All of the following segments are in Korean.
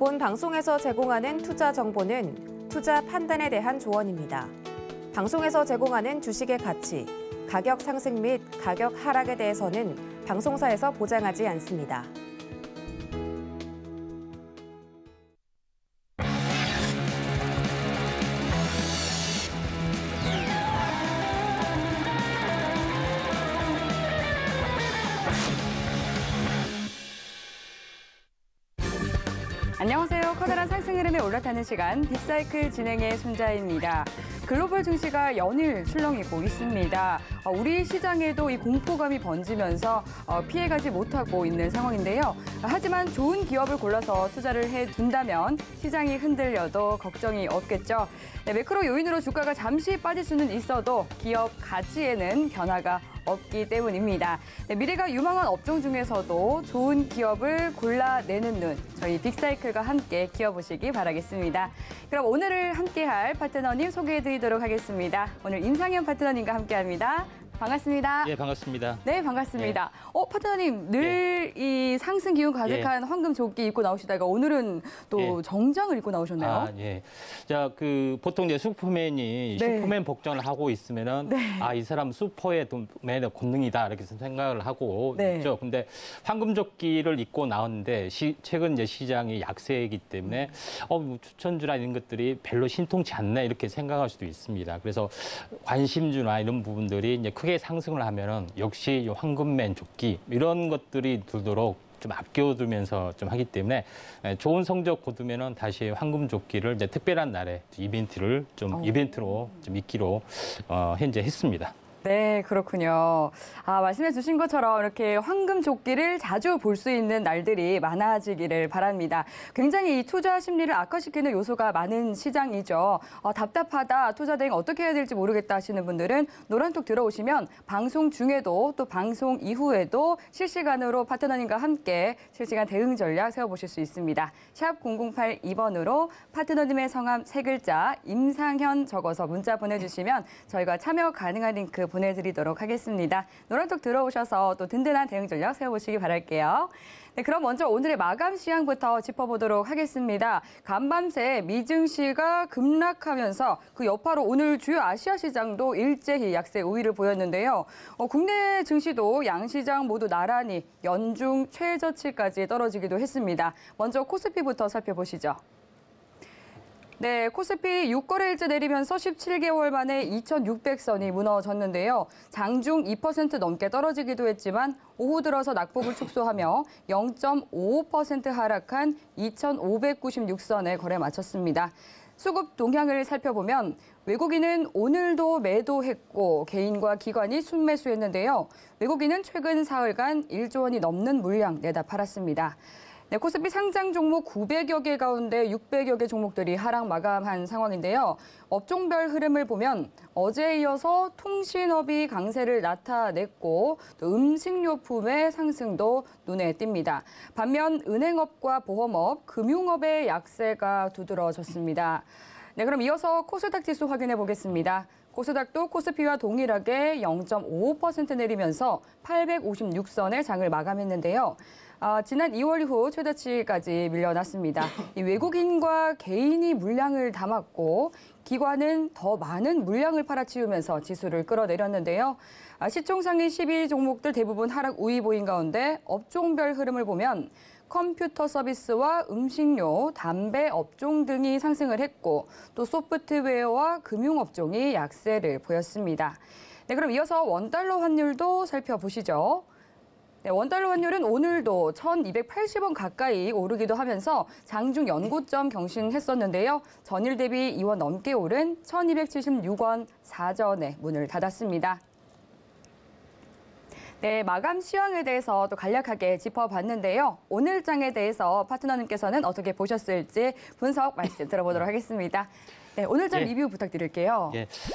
본 방송에서 제공하는 투자 정보는 투자 판단에 대한 조언입니다. 방송에서 제공하는 주식의 가치, 가격 상승 및 가격 하락에 대해서는 방송사에서 보장하지 않습니다. 안녕하세요. 커다란 상승 흐름에 올라타는 시간 빅사이클 진행의 손자입니다. 글로벌 증시가 연일 출렁이고 있습니다. 우리 시장에도 이 공포감이 번지면서 피해가지 못하고 있는 상황인데요. 하지만 좋은 기업을 골라서 투자를 해둔다면 시장이 흔들려도 걱정이 없겠죠. 매크로 요인으로 주가가 잠시 빠질 수는 있어도 기업 가치에는 변화가 없기 때문입니다. 미래가 유망한 업종 중에서도 좋은 기업을 골라내는 눈, 저희 빅사이클과 함께 키워보시기 바라겠습니다. 그럼 오늘을 함께할 파트너님 소개해드리도록 하겠습니다. 오늘 임상현 파트너님과 함께합니다. 반갑습니다. 예, 반갑습니다. 네, 반갑습니다. 파트너님, 늘 이 상승 기운 가득한 황금 조끼 입고 나오시다가 오늘은 또 정장을 입고 나오셨네요. 예. 자, 보통 이제 슈퍼맨이 슈퍼맨 복장을 하고 있으면은 이 사람 슈퍼의 맨의 본능이다 이렇게 생각을 하고 있죠. 근데 황금 조끼를 입고 나왔는데 최근 이제 시장이 약세이기 때문에 추천주나 이런 것들이 별로 신통치 않네 이렇게 생각할 수도 있습니다. 그래서 관심주나 이런 부분들이 이제 크게 상승을 하면은 역시 황금맨 조끼 이런 것들이 들도록 좀 아껴두면서 좀 하기 때문에 좋은 성적 거두면은 다시 황금 조끼를 이제 특별한 날에 이벤트로 좀 있기로 현재 했습니다. 네, 그렇군요. 말씀해 주신 것처럼 이렇게 황금 조끼를 자주 볼 수 있는 날들이 많아지기를 바랍니다. 굉장히 이 투자 심리를 악화시키는 요소가 많은 시장이죠. 답답하다, 투자 대응 어떻게 해야 될지 모르겠다 하시는 분들은 노란톡 들어오시면 방송 중에도 또 방송 이후에도 실시간으로 파트너님과 함께 실시간 대응 전략 세워보실 수 있습니다. 샵 0082번으로 파트너님의 성함 3글자 임상현 적어서 문자 보내주시면 저희가 참여 가능한 링크 보내드리도록 하겠습니다. 노란톡 들어오셔서 또 든든한 대응 전략 세워보시기 바랄게요. 네, 그럼 먼저 오늘의 마감 시황부터 짚어보도록 하겠습니다. 간밤새 미증시가 급락하면서 그 여파로 오늘 주요 아시아 시장도 일제히 약세 우위를 보였는데요. 국내 증시도 양시장 모두 나란히 연중 최저치까지 떨어지기도 했습니다. 먼저 코스피부터 살펴보시죠. 네, 코스피 6거래일째 내리면서 17개월 만에 2,600선이 무너졌는데요. 장중 2% 넘게 떨어지기도 했지만 오후 들어서 낙폭을 축소하며 0.55% 하락한 2,596선에 거래 마쳤습니다. 수급 동향을 살펴보면 외국인은 오늘도 매도했고 개인과 기관이 순매수했는데요. 외국인은 최근 사흘간 1조 원이 넘는 물량 내다 팔았습니다. 네, 코스피 상장 종목 900여 개 가운데 600여 개 종목들이 하락 마감한 상황인데요. 업종별 흐름을 보면 어제에 이어서 통신업이 강세를 나타냈고 또 음식료품의 상승도 눈에 띕니다. 반면 은행업과 보험업, 금융업의 약세가 두드러졌습니다. 네, 그럼 이어서 코스닥 지수 확인해 보겠습니다. 코스닥도 코스피와 동일하게 0.55% 내리면서 856선의 장을 마감했는데요. 지난 2월 이후 최저치까지 밀려났습니다. 이 외국인과 개인이 물량을 담았고 기관은 더 많은 물량을 팔아치우면서 지수를 끌어내렸는데요. 시총상위 12 종목들 대부분 하락 우위 보인 가운데 업종별 흐름을 보면 컴퓨터 서비스와 음식료, 담배 업종 등이 상승을 했고 또 소프트웨어와 금융업종이 약세를 보였습니다. 네, 그럼 이어서 원달러 환율도 살펴보시죠. 네, 원달러 환율은 오늘도 1,280원 가까이 오르기도 하면서 장중 연고점 경신했었는데요. 전일 대비 2원 넘게 오른 1,276원 4전에 문을 닫았습니다. 네, 마감 시황에 대해서 또 간략하게 짚어봤는데요. 오늘 장에 대해서 파트너님께서는 어떻게 보셨을지 분석 말씀 들어보도록 하겠습니다. 네, 오늘 장 리뷰 부탁드릴게요.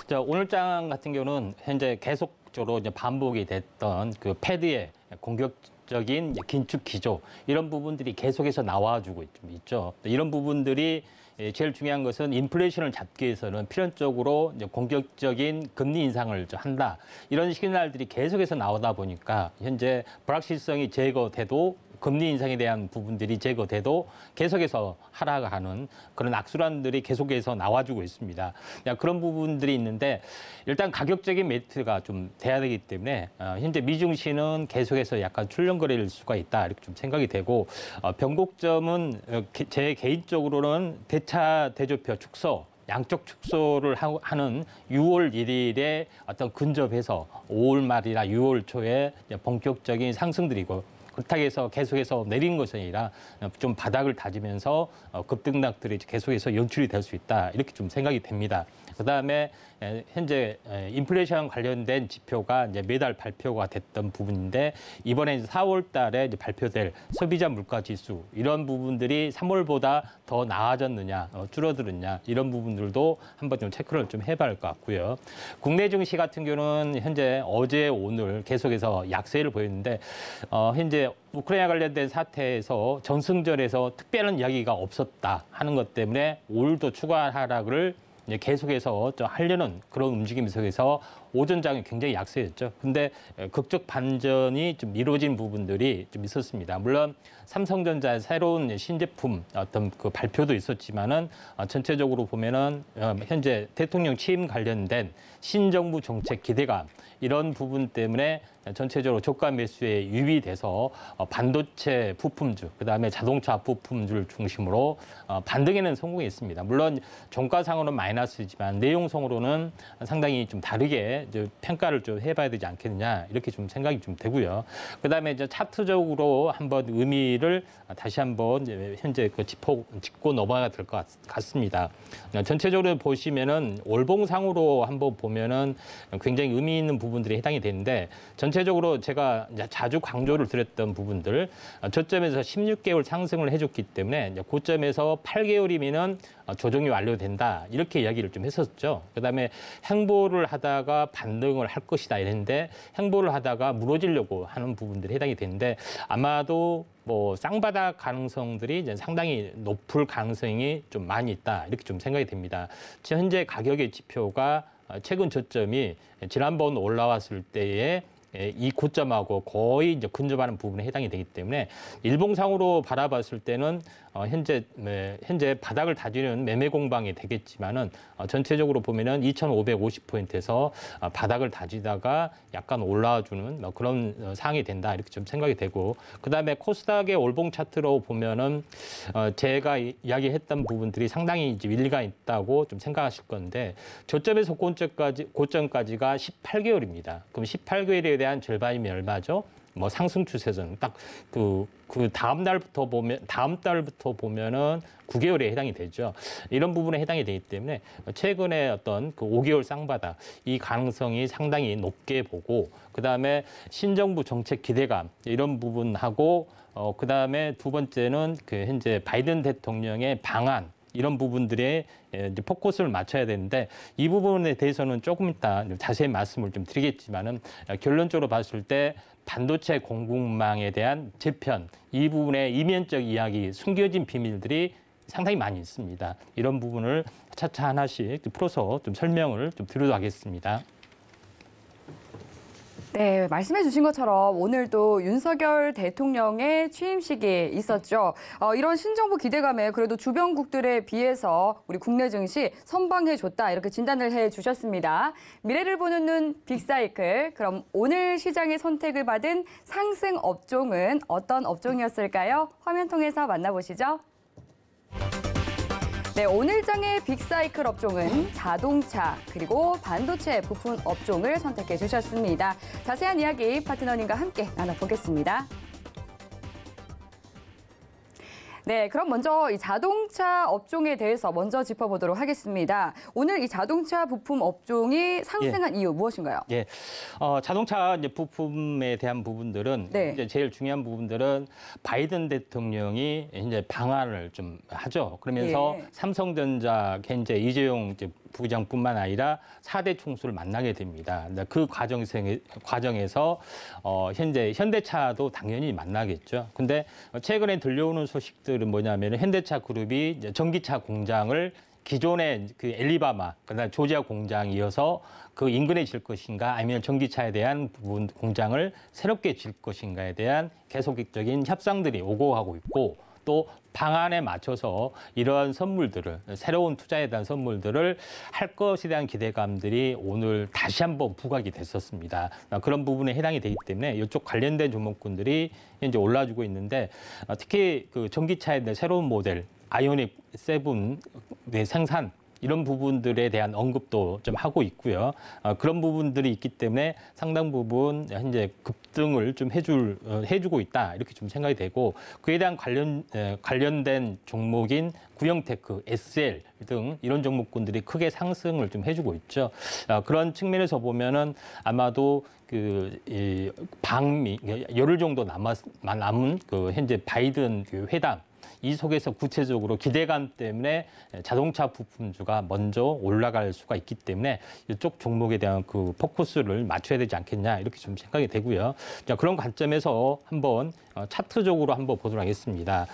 자, 오늘 장 같은 경우는 현재 계속적으로 이제 반복이 됐던 그 패드의 공격적인 긴축 기조 이런 부분들이 계속해서 나와주고 있죠. 이런 부분들이 제일 중요한 것은 인플레이션을 잡기 위해서는 필연적으로 이제 공격적인 금리 인상을 한다. 이런 시그널들이 계속해서 나오다 보니까 현재 불확실성이 제거돼도 금리 인상에 대한 부분들이 제거돼도 계속해서 하락하는 그런 악순환들이 계속해서 나와주고 있습니다. 그런 부분들이 있는데 일단 가격적인 메리트가 좀 돼야 되기 때문에 현재 미증시는 계속해서 약간 출렁거릴 수가 있다 이렇게 좀 생각이 되고 변곡점은 제 개인적으로는 대차 대조표 축소 양적 축소를 하는 6월 1일에 어떤 근접해서 5월 말이나 6월 초에 본격적인 상승들이고 그렇다고 해서 계속해서 내린 것이 아니라 좀 바닥을 다지면서 급등락들이 계속해서 연출이 될 수 있다 이렇게 좀 생각이 됩니다. 그다음에 현재 인플레이션 관련된 지표가 이제 매달 발표가 됐던 부분인데 이번에 이제 4월 달에 이제 발표될 소비자 물가 지수 이런 부분들이 3월보다 더 나아졌느냐, 줄어들었냐 이런 부분들도 한번 좀 체크를 좀 해봐야 할 것 같고요. 국내 증시 같은 경우는 현재 어제 오늘 계속해서 약세를 보였는데 현재 우크라이나 관련된 사태에서 전승절에서 특별한 이야기가 없었다 하는 것 때문에 오늘도 추가 하락을 계속해서 좀 하려는 그런 움직임 속에서 오전장이 굉장히 약세였죠. 근데 극적 반전이 좀 이루어진 부분들이 좀 있었습니다. 물론 삼성전자의 새로운 신제품 어떤 그 발표도 있었지만은 전체적으로 보면은 현재 대통령 취임 관련된 신정부 정책 기대감 이런 부분 때문에 전체적으로 저가 매수에 유입돼서 반도체 부품주, 그다음에 자동차 부품주를 중심으로 반등에는 성공했습니다. 물론 종가상으로는 마이너스지만 내용성으로는 상당히 좀 다르게 이제 평가를 좀 해봐야 되지 않겠느냐 이렇게 좀 생각이 좀 되고요. 그다음에 이제 차트적으로 한번 의미를 다시 한번 이제 현재 그 짚고 넘어가야 될 것 같습니다. 전체적으로 보시면은 월봉상으로 한번 보면은 굉장히 의미 있는 부분들이 해당이 되는데 전체적으로 제가 이제 자주 강조를 드렸던 부분들 저점에서 16개월 상승을 해줬기 때문에 이제 고점에서 8개월이면은 조정이 완료된다 이렇게 이야기를 좀 했었죠. 그다음에 행보를 하다가 반등을 할 것이다 이랬는데 행보를 하다가 무너지려고 하는 부분들이 해당이 되는데 아마도 뭐 쌍바닥 가능성들이 이제 상당히 높을 가능성이 좀 많이 있다 이렇게 좀 생각이 됩니다. 현재 가격의 지표가 최근 저점이 지난번 올라왔을 때에 이 고점하고 거의 이제 근접하는 부분에 해당이 되기 때문에 일봉상으로 바라봤을 때는 현재 바닥을 다지는 매매 공방이 되겠지만은 전체적으로 보면은 2,550포인트에서 바닥을 다지다가 약간 올라와주는 그런 상황이 된다 이렇게 좀 생각이 되고 그다음에 코스닥의 월봉 차트로 보면은 제가 이야기했던 부분들이 상당히 이제 일리가 있다고 좀 생각하실 건데 저점에서 고점까지가 18개월입니다. 그럼 18개월에 대한 절반이면 얼마죠? 뭐 상승 추세선 딱 그 다음 달부터 보면은 9개월에 해당이 되죠. 이런 부분에 해당이 되기 때문에 최근에 어떤 그 5개월 쌍바닥 이 가능성이 상당히 높게 보고 그다음에 신정부 정책 기대감 이런 부분하고 그다음에 두 번째는 그 현재 바이든 대통령의 방안 이런 부분들에 이제 포커스를 맞춰야 되는데 이 부분에 대해서는 조금 이따 자세히 말씀을 좀 드리겠지만은 결론적으로 봤을 때 반도체 공급망에 대한 재편 이 부분의 이면적 이야기 숨겨진 비밀들이 상당히 많이 있습니다. 이런 부분을 차차 하나씩 풀어서 좀 설명을 좀 드리도록 하겠습니다. 네, 말씀해 주신 것처럼 오늘도 윤석열 대통령의 취임식이 있었죠. 이런 신정부 기대감에 그래도 주변국들에 비해서 우리 국내 증시 선방해줬다 이렇게 진단을 해주셨습니다. 미래를 보는 눈 빅사이클. 그럼 오늘 시장의 선택을 받은 상승 업종은 어떤 업종이었을까요? 화면 통해서 만나보시죠. 네, 오늘 장의 빅사이클 업종은 자동차 그리고 반도체 부품 업종을 선택해 주셨습니다. 자세한 이야기 파트너님과 함께 나눠보겠습니다. 네, 그럼 먼저 이 자동차 업종에 대해서 먼저 짚어보도록 하겠습니다. 오늘 이 자동차 부품 업종이 상승한 이유 무엇인가요? 예, 자동차 이제 부품에 대한 부분들은 이제 제일 중요한 부분들은 바이든 대통령이 이제 방안을 좀 하죠. 그러면서 삼성전자 현재 이재용 부부장뿐만 아니라 4대 총수를 만나게 됩니다. 그 과정에서 현재 현대차도 당연히 만나겠죠. 근데 최근에 들려오는 소식들은 뭐냐면 현대차 그룹이 이제 전기차 공장을 기존의 그 엘리바마, 그다음 조지아 공장 이어서 그 인근에 질 것인가 아니면 전기차에 대한 부분 공장을 새롭게 질 것인가에 대한 계속적인 협상들이 오고 가고 있고 또 방안에 맞춰서 이러한 선물들을 새로운 투자에 대한 선물들을 할 것에 대한 기대감들이 오늘 다시 한번 부각이 됐었습니다. 그런 부분에 해당이 되기 때문에 이쪽 관련된 종목군들이 이제 올라주고 있는데 특히 그 전기차에 대한 새로운 모델 아이오닉 7의 생산 이런 부분들에 대한 언급도 좀 하고 있고요. 그런 부분들이 있기 때문에 상당 부분 현재 급등을 좀 해주고 있다 이렇게 좀 생각이 되고 그에 대한 관련된 종목인 구형테크, SL 등 이런 종목군들이 크게 상승을 좀 해주고 있죠. 그런 측면에서 보면은 아마도 이 방미 열흘 정도 남은 그 현재 바이든 그 회담. 이 속에서 구체적으로 기대감 때문에 자동차 부품주가 먼저 올라갈 수가 있기 때문에 이쪽 종목에 대한 그 포커스를 맞춰야 되지 않겠냐 이렇게 좀 생각이 되고요. 자, 그런 관점에서 한번 차트적으로 한번 보도록 하겠습니다.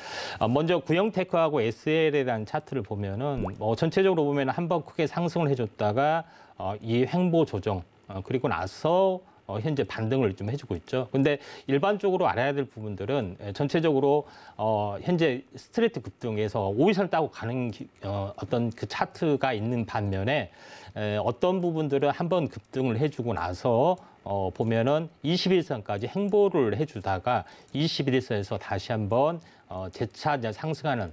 먼저 구형테크하고 SL에 대한 차트를 보면은 전체적으로 보면 한번 크게 상승을 해줬다가 이 횡보 조정 그리고 나서 현재 반등을 좀 해주고 있죠. 근데 일반적으로 알아야 될 부분들은 전체적으로 현재 스트레이트 급등에서 5일선 따고 가는 어떤 그 차트가 있는 반면에 어떤 부분들은 한번 급등을 해주고 나서 보면은 21선까지 횡보를 해주다가 21선에서 다시 한번 재차 상승하는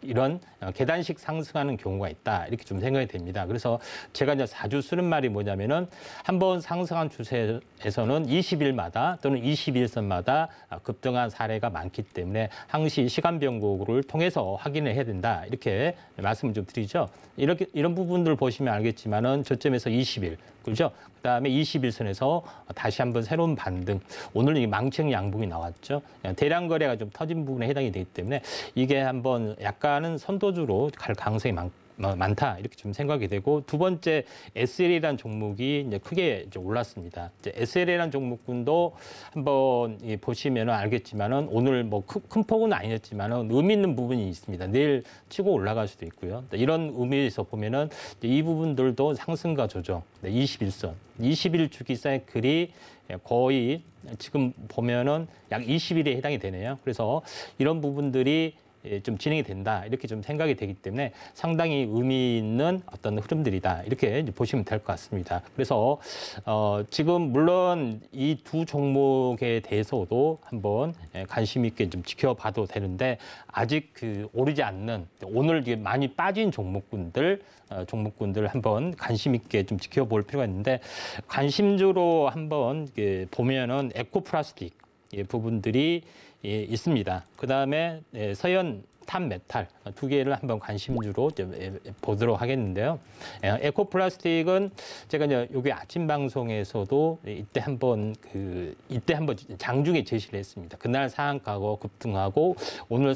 이런 계단식 상승하는 경우가 있다 이렇게 좀 생각이 됩니다. 그래서 제가 이제 자주 쓰는 말이 뭐냐면은 한번 상승한 추세에서는 20일마다 또는 21선마다 급등한 사례가 많기 때문에 항시 시간 변곡을 통해서 확인을 해야 된다 이렇게 말씀을 좀 드리죠. 이런 부분들 보시면 알겠지만은 저점에서 20일 그렇죠. 그다음에 21선에서 다시 한번 새로운 반등. 오늘 이 망청 양봉이 나왔죠. 대량 거래가 좀 터진 부분에 해당이 되기 때문에 이게 한번 약간은 선도주로 갈 가능성이 많다 이렇게 좀 생각이 되고 두 번째 SL이라는 종목이 이제 크게 이제 올랐습니다. 이제 SL이라는 종목군도 한번 보시면 알겠지만은 오늘 뭐 큰 폭은 아니었지만은 의미 있는 부분이 있습니다. 내일 치고 올라갈 수도 있고요. 이런 의미에서 보면은 이 부분들도 상승과 조정, 21선, 20일 주기 사이클이 거의 지금 보면은 약 20일에 해당이 되네요. 그래서 이런 부분들이 좀 진행이 된다 이렇게 좀 생각이 되기 때문에 상당히 의미 있는 어떤 흐름들이다 이렇게 보시면 될 것 같습니다. 그래서 지금 물론 이 두 종목에 대해서도 한번 관심 있게 좀 지켜봐도 되는데 아직 오르지 않는 오늘 많이 빠진 종목군들 한번 관심 있게 좀 지켜볼 필요가 있는데 관심주로 한번 보면은 에코플라스틱 부분들이 있습니다. 그다음에 서현 탑메탈 두 개를 한번 관심주로 보도록 하겠는데요. 에코플라스틱은 제가 이제 여기 아침 방송에서도 이때 한번 장중에 제시를 했습니다. 그날 상한가고 급등하고 오늘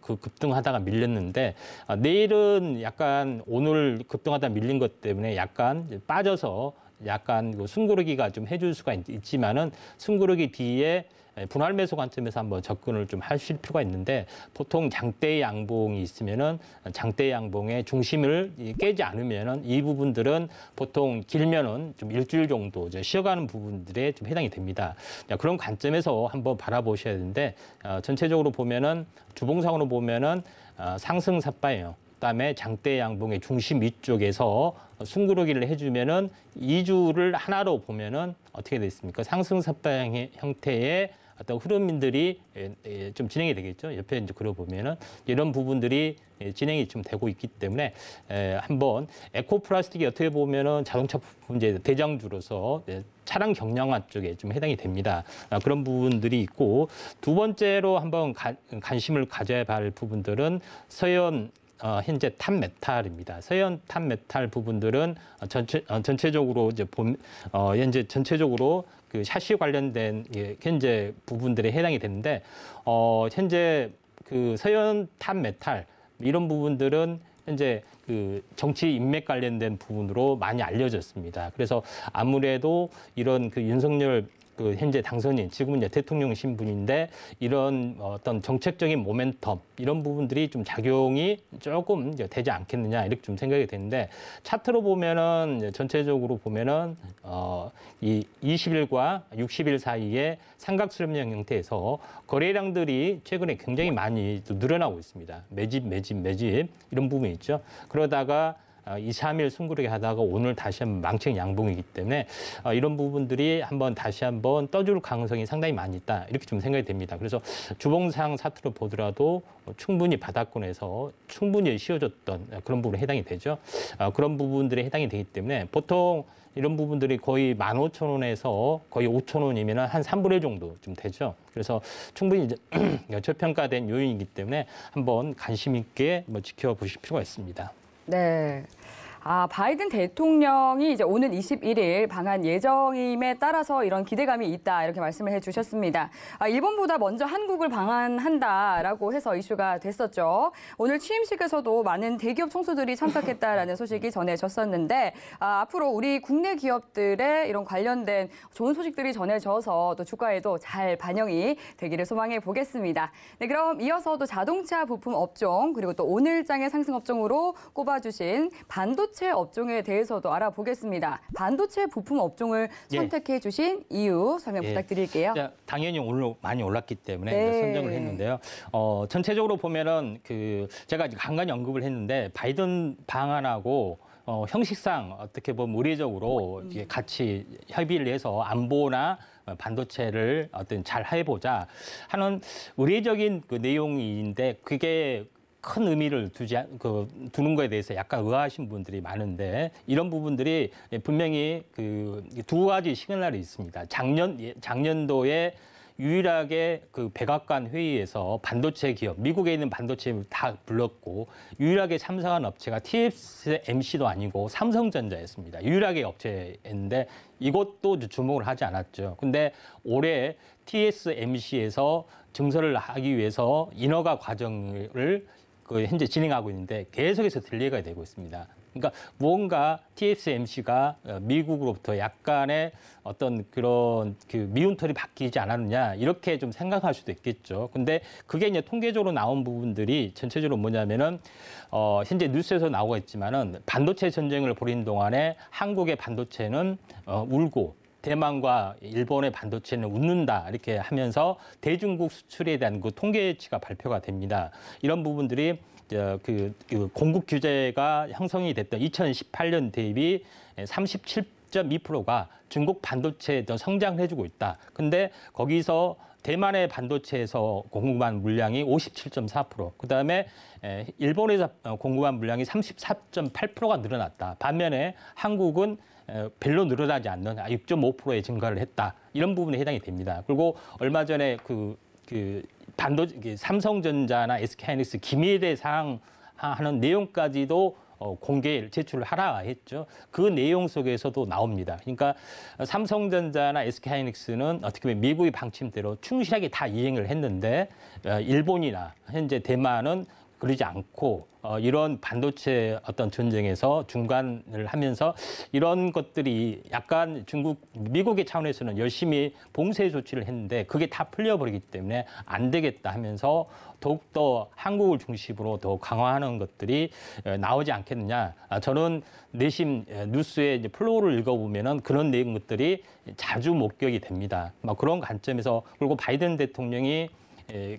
급등하다가 밀렸는데 내일은 약간 오늘 급등하다 밀린 것 때문에 약간 빠져서 약간 숨고르기가 좀 해줄 수가 있지만은 숨고르기 뒤에 분할 매수 관점에서 한번 접근을 좀 하실 필요가 있는데 보통 장대 양봉이 있으면은 장대 양봉의 중심을 깨지 않으면은 이 부분들은 보통 길면은 좀 일주일 정도 쉬어가는 부분들에 좀 해당이 됩니다. 그런 관점에서 한번 바라보셔야 되는데 전체적으로 보면은 주봉상으로 보면은 상승 삿바예요. 그다음에 장대 양봉의 중심 위쪽에서 숨고르기를 해주면은 2주를 하나로 보면은 어떻게 되겠습니까? 상승 삿바 형태의 어떤 흐름들이 좀 진행이 되겠죠. 옆에 이제 그려보면은 이런 부분들이 진행이 좀 되고 있기 때문에 한번 에코플라스틱이 어떻게 보면은 자동차 부품 이제 대장주로서 차량 경량화 쪽에 좀 해당이 됩니다. 그런 부분들이 있고 두 번째로 한번 관심을 가져야 할 부분들은 서현 현재 탑메탈입니다. 서현 탑메탈 부분들은 전체적으로 이제 현재 전체적으로 그 샤시 관련된 현재 부분들에 해당이 되는데 현재 그 서현 탑메탈 이런 부분들은 현재 그 정치 인맥 관련된 부분으로 많이 알려졌습니다. 그래서 아무래도 이런 그 윤석열 그 현재 당선인, 지금은 이제 대통령 신분인데 이런 어떤 정책적인 모멘텀 이런 부분들이 좀 작용이 조금 이제 되지 않겠느냐 이렇게 좀 생각이 되는데 차트로 보면은 이제 전체적으로 보면은 이 20일과 60일 사이에 삼각수렴형 형태에서 거래량들이 최근에 굉장히 많이 또 늘어나고 있습니다. 매집 이런 부분이 있죠. 그러다가 2, 3일 숨고르게 하다가 오늘 다시 한번 망청 양봉이기 때문에 이런 부분들이 다시 한번 떠줄 가능성이 상당히 많이 있다. 이렇게 좀 생각이 됩니다. 그래서 주봉상 차트로 보더라도 충분히 바닥권에서 충분히 쉬어졌던 그런 부분에 해당이 되죠. 그런 부분들에 해당이 되기 때문에 보통 이런 부분들이 거의 15,000원에서 거의 5,000원이면 한 3분의 1 정도 좀 되죠. 그래서 충분히 이제 저평가된 요인이기 때문에 한번 관심 있게 지켜보실 필요가 있습니다. 네. 바이든 대통령이 이제 오는 21일 방한 예정임에 따라서 이런 기대감이 있다 이렇게 말씀을 해주셨습니다. 일본보다 먼저 한국을 방한한다라고 해서 이슈가 됐었죠. 오늘 취임식에서도 많은 대기업 총수들이 참석했다라는 소식이 전해졌었는데 앞으로 우리 국내 기업들의 이런 관련된 좋은 소식들이 전해져서 또 주가에도 잘 반영이 되기를 소망해 보겠습니다. 네, 그럼 이어서도 자동차 부품 업종 그리고 또 오늘장의 상승 업종으로 꼽아주신 반도체 업종에 대해서도 알아보겠습니다. 반도체 부품 업종을 선택해 주신 이유 설명 부탁드릴게요. 당연히 오늘 많이 올랐기 때문에 네. 선정을 했는데요. 전체적으로 보면은 제가 간간히 언급을 했는데 바이든 방안하고 형식상 어떻게 보면 의례적으로 같이 협의를 해서 안보나 반도체를 잘 해보자 하는 의례적인 그 내용인데 그게 큰 의미를 두는 거에 대해서 약간 의아하신 분들이 많은데 이런 부분들이 분명히 두 가지 시그널이 있습니다. 작년도에 유일하게 백악관 회의에서 반도체 기업, 미국에 있는 반도체를 다 불렀고 유일하게 참석한 업체가 TSMC도 아니고 삼성전자였습니다. 유일하게 업체였는데 이것도 주목을 하지 않았죠. 근데 올해 TSMC에서 증설을 하기 위해서 인허가 과정을 현재 진행하고 있는데 계속해서 딜레이가 되고 있습니다. 그러니까 무언가 TSMC가 미국으로부터 약간의 어떤 그런 미운털이 바뀌지 않았느냐 이렇게 좀 생각할 수도 있겠죠. 근데 그게 이제 통계적으로 나온 부분들이 전체적으로 뭐냐면은 현재 뉴스에서 나오고 있지만은 반도체 전쟁을 벌이는 동안에 한국의 반도체는 울고 대만과 일본의 반도체는 웃는다 이렇게 하면서 대중국 수출에 대한 그 통계치가 발표가 됩니다. 이런 부분들이 공급 규제가 형성이 됐던 2018년 대비 37.2%가 중국 반도체에 성장을 해주고 있다. 근데 거기서 대만의 반도체에서 공급한 물량이 57.4%, 그다음에 일본에서 공급한 물량이 34.8%가 늘어났다. 반면에 한국은 별로 늘어나지 않는 6.5%의 증가를 했다. 이런 부분에 해당이 됩니다. 그리고 얼마 전에 삼성전자나 SK하이닉스 기밀에 사항하는 내용까지도 제출을 하라 했죠. 그 내용 속에서도 나옵니다. 그러니까 삼성전자나 SK하이닉스는 어떻게 보면 미국의 방침대로 충실하게 다 이행을 했는데 일본이나 현재 대만은 그러지 않고 이런 반도체 어떤 전쟁에서 중간을 하면서 이런 것들이 약간 미국의 차원에서는 열심히 봉쇄 조치를 했는데 그게 다 풀려버리기 때문에 안 되겠다 하면서 더욱더 한국을 중심으로 더 강화하는 것들이 나오지 않겠느냐. 저는 내심 뉴스의 이제 플로우를 읽어보면은 그런 내용들이 자주 목격이 됩니다. 그런 관점에서 그리고 바이든 대통령이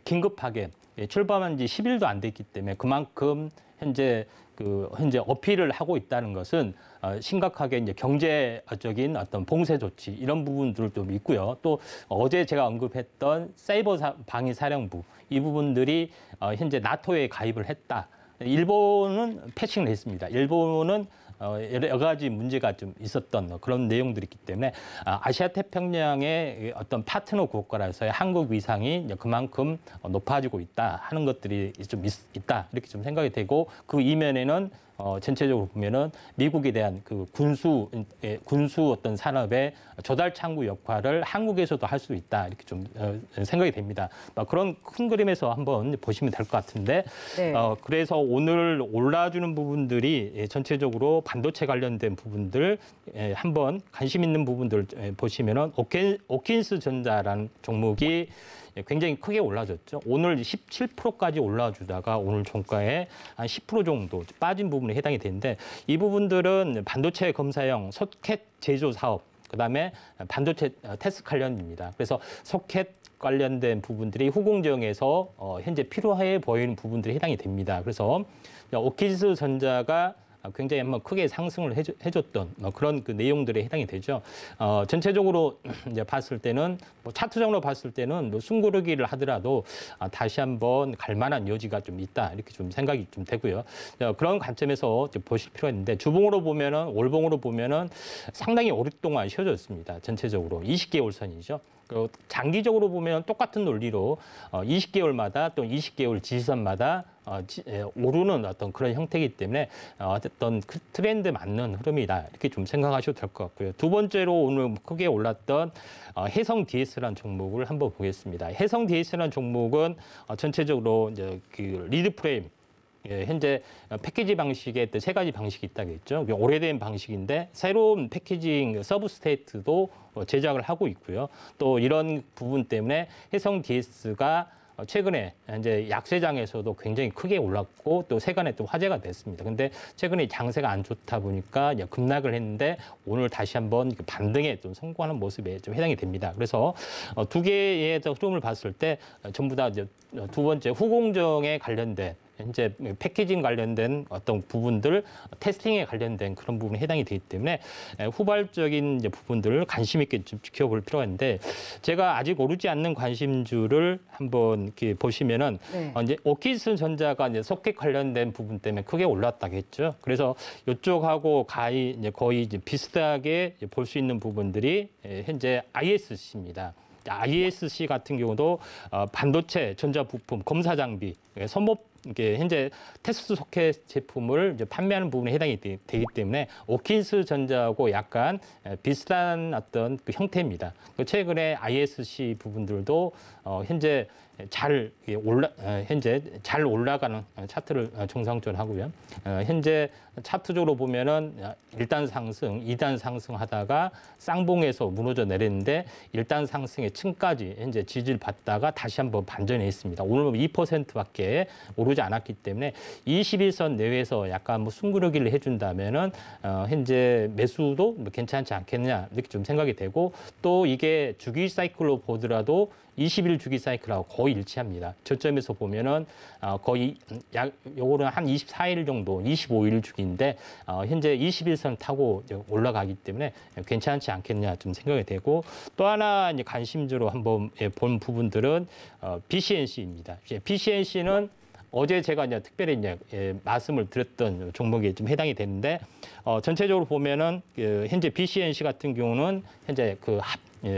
긴급하게 출범한 지 10일도 안 됐기 때문에 그만큼 현재 어필을 하고 있다는 것은 심각하게 이제 경제적인 어떤 봉쇄 조치 이런 부분들도 있고요. 또 어제 제가 언급했던 사이버 방위 사령부 이 부분들이 현재 나토에 가입을 했다. 일본은 패싱을 했습니다. 일본은 여러 가지 문제가 좀 있었던 그런 내용들이 있기 때문에 아시아 태평양의 어떤 파트너 국가라서의 한국 위상이 그만큼 높아지고 있다 하는 것들이 좀 있다 이렇게 좀 생각이 되고 그 이면에는 전체적으로 보면은 미국에 대한 그 군수 어떤 산업의 조달 창구 역할을 한국에서도 할 수 있다 이렇게 좀 생각이 됩니다. 그런 큰 그림에서 한번 보시면 될 것 같은데 네. 그래서 오늘 올라주는 부분들이 전체적으로 반도체 관련된 부분들 한번 관심 있는 부분들 보시면은 오킨스 전자라는 종목이 굉장히 크게 올라졌죠. 오늘 17%까지 올라주다가 오늘 종가에 한 10% 정도 빠진 부분에 해당이 되는데 이 부분들은 반도체 검사용 소켓 제조 사업, 그다음에 반도체 테스트 관련입니다. 그래서 소켓 관련된 부분들이 후공정에서 현재 필요해 보이는 부분들이 해당이 됩니다. 그래서 오킨스 전자가 굉장히 한번 크게 상승을 해줬던 그런 그 내용들에 해당이 되죠. 전체적으로 이제 봤을 때는 차트적으로 봤을 때는 숨고르기를 하더라도 다시 한번 갈 만한 여지가 좀 있다 이렇게 좀 생각이 좀 되고요. 그런 관점에서 보실 필요가 있는데 주봉으로 보면은 월봉으로 보면은 상당히 오랫동안 쉬어졌습니다. 전체적으로 20개월 선이죠. 장기적으로 보면 똑같은 논리로 20개월마다 또 20개월 지지선마다 오르는 어떤 그런 형태이기 때문에 어떤 그 트렌드에 맞는 흐름이다 이렇게 좀 생각하셔도 될 것 같고요. 두 번째로 오늘 크게 올랐던 해성 DS라는 종목을 한번 보겠습니다. 해성 DS라는 종목은 전체적으로 이제 그 리드 프레임 현재 패키지 방식에 세 가지 방식이 있다겠죠. 오래된 방식인데 새로운 패키징 서브스트레이트도 제작을 하고 있고요. 또 이런 부분 때문에 해성 DS가 최근에 이제 약세장에서도 굉장히 크게 올랐고 또 세간에 또 화제가 됐습니다. 근데 최근에 장세가 안 좋다 보니까 급락을 했는데 오늘 다시 한번 반등에 좀 성공하는 모습에 좀 해당이 됩니다. 그래서 두 개의 흐름을 봤을 때 전부 다 이제 두 번째 후공정에 관련된 현재 패키징 관련된 어떤 부분들, 테스팅에 관련된 그런 부분에 해당이 되기 때문에 후발적인 이제 부분들을 관심 있게 좀 지켜볼 필요가 있는데 제가 아직 오르지 않는 관심주를 한번 이렇게 보시면은 이제 오킨스 전자가 이제 소켓 관련된 부분 때문에 크게 올랐다겠죠. 그래서 이쪽하고 거의 이제 비슷하게 볼 수 있는 부분들이 현재 ISC입니다. ISC 같은 경우도 반도체, 전자부품, 검사 장비, 선목 이게 현재 테스트 소켓 제품을 이제 판매하는 부분에 해당이 되기 때문에 오킨스 전자하고 약간 비슷한 어떤 그 형태입니다. 최근에 ISC 부분들도 현재 잘 올라가는 차트를 정상적으로 하고요. 현재 차트적으로 보면은 1단 상승, 2단 상승하다가 쌍봉에서 무너져 내렸는데 1단 상승의 층까지 현재 지지를 받다가 다시 한번 반전해 있습니다. 오늘 2%밖에 오르지 않았기 때문에 21선 내외에서 약간 숨구르기를 해준다면은 현재 매수도 괜찮지 않겠냐 이렇게 좀 생각이 되고 또 이게 주기 사이클로 보더라도 20일 주기 사이클하고 거의 일치합니다. 저점에서 보면은 거의 요거는 한 24일 정도, 25일 주기인데 현재 21선 타고 올라가기 때문에 괜찮지 않겠냐 좀 생각이 되고 또 하나 이제 관심주로 한번 본 부분들은 BCNC입니다. BCNC는 어제 제가 이제 특별히 이제 말씀을 드렸던 종목에 좀 해당이 되는데 전체적으로 보면은 현재 BCNC 같은 경우는 현재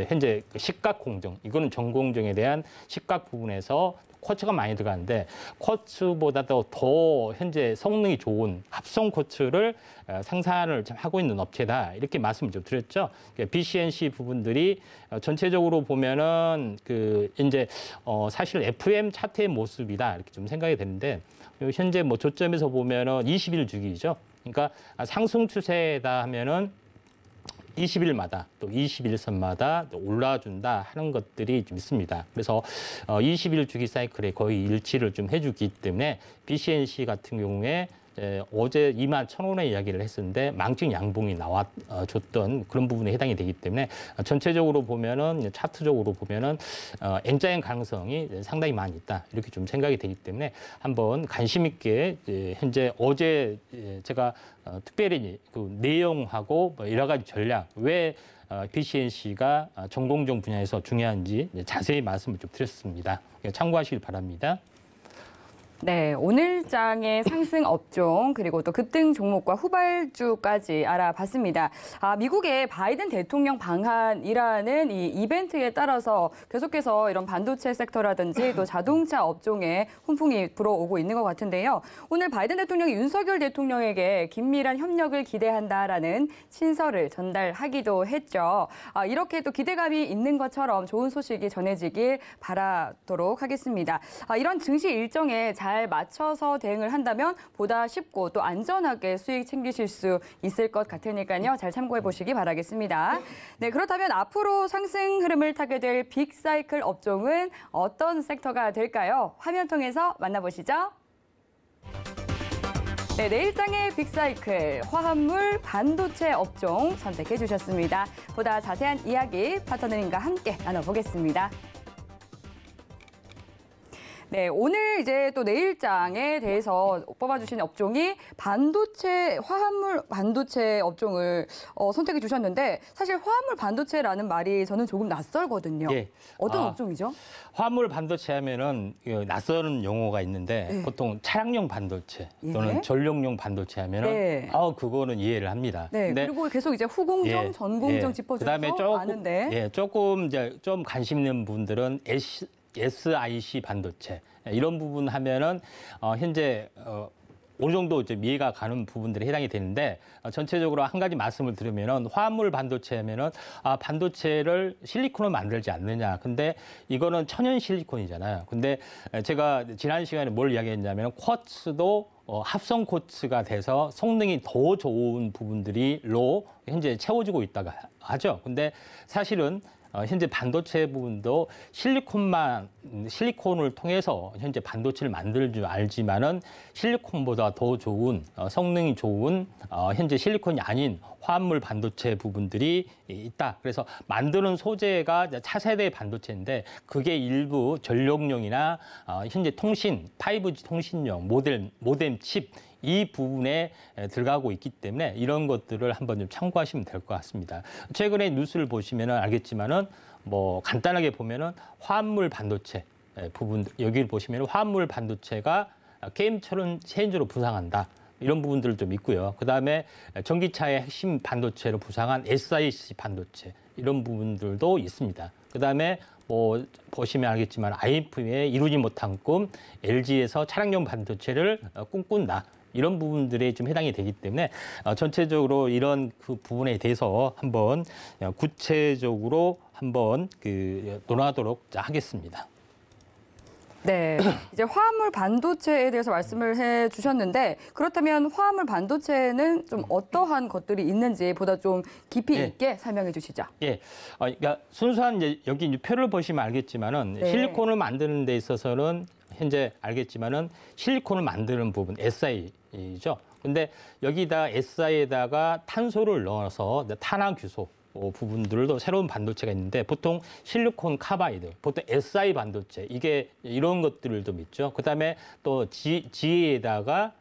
현재 식각 공정, 이거는 전공정에 대한 식각 부분에서 쿼츠가 많이 들어가는데 쿼츠보다도 더 현재 성능이 좋은 합성 쿼츠를 생산을 좀 하고 있는 업체다 이렇게 말씀을 좀 드렸죠. BCNC 부분들이 전체적으로 보면은 이제 사실 FM 차트의 모습이다 이렇게 좀 생각이 되는데 현재 뭐 저점에서 보면은 20일 주기죠. 그러니까 상승 추세다 하면은 20일마다 또 21선마다 올라준다 하는 것들이 좀 있습니다. 그래서 20일 주기 사이클에 거의 일치를 좀 해주기 때문에 BCNC 같은 경우에 어제 21,000원의 이야기를 했었는데 망증 양봉이 나와줬던 그런 부분에 해당이 되기 때문에 전체적으로 보면은 차트적으로 보면은 N자형 가능성이 상당히 많이 있다 이렇게 좀 생각이 되기 때문에 한번 관심 있게 현재 어제 제가 특별히 그 내용하고 여러 가지 전략 왜 BCNC가 전공정 분야에서 중요한지 자세히 말씀을 좀 드렸습니다. 참고하시길 바랍니다. 네, 오늘 장의 상승 업종 그리고 또 급등 종목과 후발주까지 알아봤습니다. 미국의 바이든 대통령 방한이라는 이 이벤트에 따라서 계속해서 이런 반도체 섹터라든지 또 자동차 업종에 훈풍이 불어오고 있는 것 같은데요. 오늘 바이든 대통령이 윤석열 대통령에게 긴밀한 협력을 기대한다라는 친서를 전달하기도 했죠. 이렇게 또 기대감이 있는 것처럼 좋은 소식이 전해지길 바라도록 하겠습니다. 이런 증시 일정에 잘 맞춰서 대응을 한다면 보다 쉽고 또 안전하게 수익 챙기실 수 있을 것 같으니까요. 잘 참고해 보시기 바라겠습니다. 네, 그렇다면 앞으로 상승 흐름을 타게 될 빅사이클 업종은 어떤 섹터가 될까요? 화면 통해서 만나보시죠. 네, 내일장의 빅사이클, 화합물, 반도체 업종 선택해 주셨습니다. 보다 자세한 이야기 파트너님과 함께 나눠보겠습니다. 네, 오늘 이제 또 내일장에 대해서 뽑아주신 업종이 반도체, 화합물 반도체 업종을 선택해 주셨는데 사실 화합물 반도체라는 말이 저는 조금 낯설거든요. 예. 어떤 업종이죠? 화합물 반도체 하면은 낯설은 용어가 있는데 네. 보통 차량용 반도체 또는 예. 전력용 반도체 하면은 네. 그거는 이해를 합니다. 네, 근데 그리고 계속 이제 후공정, 전공정 짚어주셔서 그다음에 조금, 아는데. 조금 이제 좀 관심 있는 분들은 SiC 반도체 이런 부분 하면은 현재 어느 정도 이제 이해가 가는 부분들이 해당이 되는데 전체적으로 한 가지 말씀을 드리면은 화합물 반도체 하면은 반도체를 실리콘으로 만들지 않느냐. 근데 이거는 천연 실리콘이잖아요. 근데 제가 지난 시간에 뭘 이야기했냐면 쿼츠도 합성 쿼츠가 돼서 성능이 더 좋은 부분들이로 현재 채워지고 있다고 하죠. 근데 사실은 현재 반도체 부분도 실리콘을 통해서 현재 반도체를 만들 줄 알지만은 실리콘보다 더 좋은 성능이 좋은 현재 실리콘이 아닌 화합물 반도체 부분들이 있다. 그래서 만드는 소재가 차세대 반도체인데 그게 일부 전력용이나 현재 통신, 5G 통신용, 모뎀 칩 이 부분에 들어가고 있기 때문에 이런 것들을 한번 좀 참고하시면 될 것 같습니다. 최근에 뉴스를 보시면 알겠지만은 뭐 간단하게 보면은 화합물 반도체 부분 여기를 보시면 화합물 반도체가 게임처럼 체인저로 부상한다. 이런 부분들 좀 있고요. 그다음에 전기차의 핵심 반도체로 부상한 SiC 반도체 이런 부분들도 있습니다. 그다음에 뭐 보시면 알겠지만 IMF에 이루지 못한 꿈 LG에서 차량용 반도체를 꿈꾼다. 이런 부분들에 좀 해당이 되기 때문에 전체적으로 이런 그 부분에 대해서 한번 구체적으로 한번 논하도록 하겠습니다. 네, 이제 화합물 반도체에 대해서 말씀을 해주셨는데 그렇다면 화합물 반도체는 좀 어떠한 것들이 있는지 보다 좀 깊이 있게 설명해 주시죠. 예, 그러니까 순수한 여기 표를 보시면 알겠지만은 네. 실리콘을 만드는 데 있어서는 현재 알겠지만은 실리콘을 만드는 부분 Si죠. 근데 여기다 Si에다가 탄소를 넣어서 탄화규소 부분들도 새로운 반도체가 있는데 보통 실리콘 카바이드, 보통 Si 반도체 이게 이런 것들을 좀 있죠. 그다음에 또 G에다가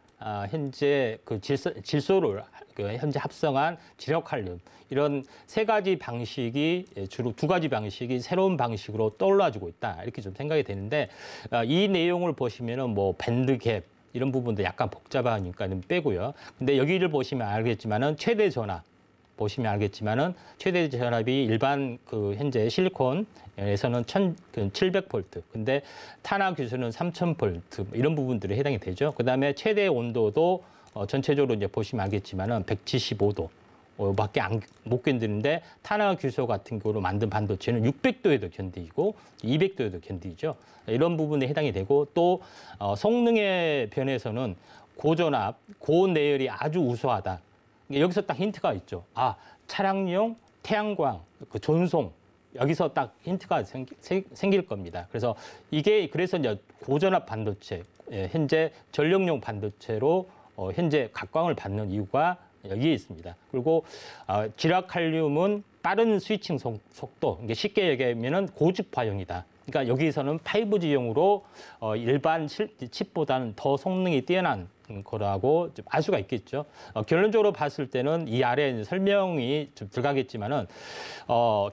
현재 그 질소를 현재 합성한 지력칼륨 이런 세 가지 방식이 주로 두 가지 방식이 새로운 방식으로 떠올라지고 있다 이렇게 좀 생각이 되는데 이 내용을 보시면은 뭐 밴드갭 이런 부분도 약간 복잡하니까는 빼고요. 근데 여기를 보시면 알겠지만은 최대 전압 보시면 알겠지만은 최대 전압이 일반 현재 실리콘에서는 1700V, 근데 탄화 규소는 3000V 이런 부분들이 해당이 되죠. 그다음에 최대 온도도 전체적으로 이제 보시면 알겠지만은 175도. 밖에 못 견디는데 탄화 규소 같은 경우로 만든 반도체는 600도에도 견디고 200도에도 견디죠. 이런 부분에 해당이 되고 또 성능의 변에서는 고전압, 고내열이 아주 우수하다. 여기서 딱 힌트가 있죠. 차량용 태양광, 전송 여기서 딱 힌트가 생길 겁니다. 그래서 그래서 이제 고전압 반도체, 현재 전력용 반도체로 현재 각광을 받는 이유가 여기에 있습니다. 그리고 지락칼륨은 빠른 스위칭 속도, 이게 쉽게 얘기하면은 고주파형이다. 그러니까 여기서는 5G용으로 일반 칩보다는 더 성능이 뛰어난 거라고 좀 알 수가 있겠죠. 결론적으로 봤을 때는 이 아래 설명이 좀 들어가겠지만은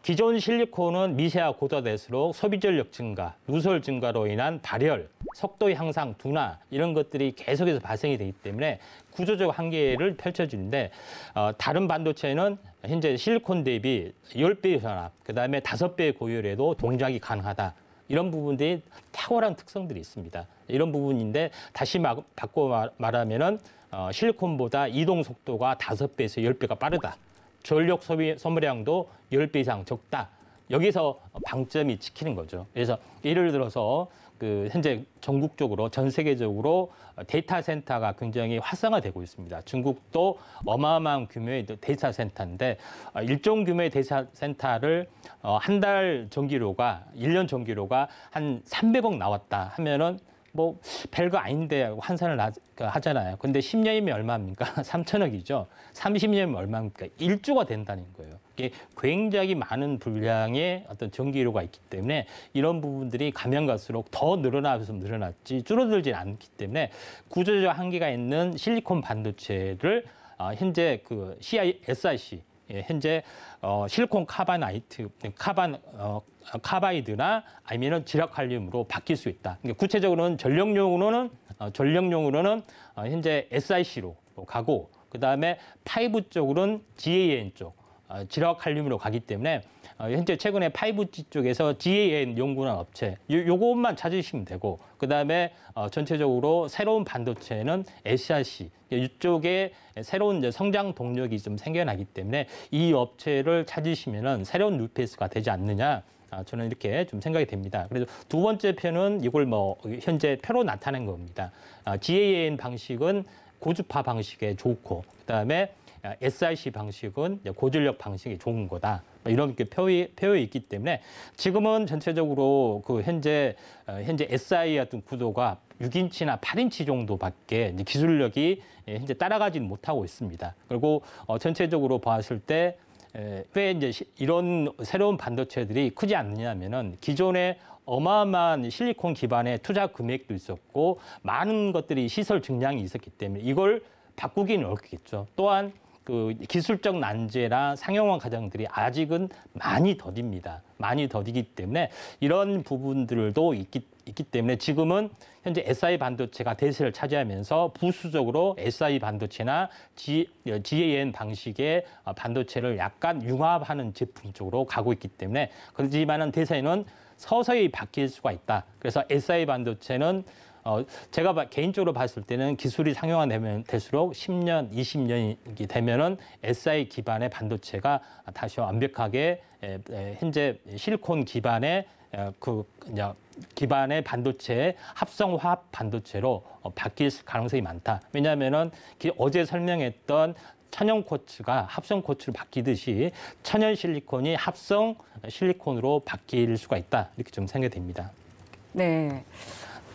기존 실리콘은 미세화 고도될수록 소비 전력 증가, 누설 증가로 인한 발열, 속도 향상, 둔화 이런 것들이 계속해서 발생이 되기 때문에 구조적 한계를 펼쳐지는데 다른 반도체는 현재 실리콘 대비 10배의 전압, 그다음에 5배의 고열에도 동작이 가능하다. 이런 부분들이 탁월한 특성들이 있습니다. 이런 부분인데 다시 바꿔 말하면은 실리콘보다 이동 속도가 5배에서 10배가 빠르다. 전력 소모량도 10배 이상 적다. 여기서 방점이 찍히는 거죠. 그래서 예를 들어서 현재 전국적으로 전 세계적으로 데이터 센터가 굉장히 활성화되고 있습니다. 중국도 어마어마한 규모의 데이터 센터인데 일정 규모의 데이터 센터를 한 달 전기료가 1년 전기료가 한 300억 나왔다 하면은 뭐 별거 아닌데 환산을 하잖아요. 근데 10년이면 얼마입니까? 3천억이죠. 30년이면 얼마입니까? 1조가 된다는 거예요. 이게 굉장히 많은 분량의 어떤 전기료가 있기 때문에 이런 부분들이 가면 갈수록 더 늘어나면서 늘어났지 줄어들지 않기 때문에 구조적 한계가 있는 실리콘 반도체를 현재 SiC 현재 실리콘 카바이드나 아니면은 지락칼륨으로 바뀔 수 있다. 그러니까 구체적으로는 전력용으로는 현재 SiC로 가고 그다음에 파이브 쪽으로는 GaN 쪽 지락칼륨으로 가기 때문에 현재 최근에 5G 쪽에서 GaN 연구하는 업체 요것만 찾으시면 되고 그다음에 전체적으로 새로운 반도체는 SiC 이쪽에 새로운 이제 성장 동력이 좀 생겨나기 때문에 이 업체를 찾으시면은 새로운 뉴페이스가 되지 않느냐. 저는 이렇게 좀 생각이 됩니다. 그래서 두 번째 표는 이걸 현재 표로 나타낸 겁니다. GaN 방식은 고주파 방식에 좋고 그다음에 SiC 방식은 고전력 방식이 좋은 거다. 이런 표에 있기 때문에 지금은 전체적으로 현재 Si의 어떤 구도가 6인치나 8인치 정도밖에 기술력이 현재 따라가지는 못하고 있습니다. 그리고 전체적으로 봤을 때 왜 이제 이런 새로운 반도체들이 크지 않느냐면은 기존에 어마어마한 실리콘 기반의 투자 금액도 있었고 많은 것들이 시설 증량이 있었기 때문에 이걸 바꾸기는 어렵겠죠. 또한 기술적 난제나 상용화 과정들이 아직은 많이 더딥니다. 많이 더디기 때문에 이런 부분들도 있기 때문에 지금은 현재 SI 반도체가 대세를 차지하면서 부수적으로 SI 반도체나 GaN 방식의 반도체를 약간 융합하는 제품 쪽으로 가고 있기 때문에 그렇지만은 대세는 서서히 바뀔 수가 있다. 그래서 SI 반도체는 제가 개인적으로 봤을 때는 기술이 상용화되면 될수록 10년, 20년이 되면은 SI 기반의 반도체가 다시 완벽하게 현재 실리콘 기반의 기반의 반도체 합성화합 반도체로 바뀔 가능성이 많다. 왜냐하면은 어제 설명했던 천연 쿼츠가 합성 쿼츠로 바뀌듯이 천연 실리콘이 합성 실리콘으로 바뀔 수가 있다. 이렇게 좀 생각됩니다. 네.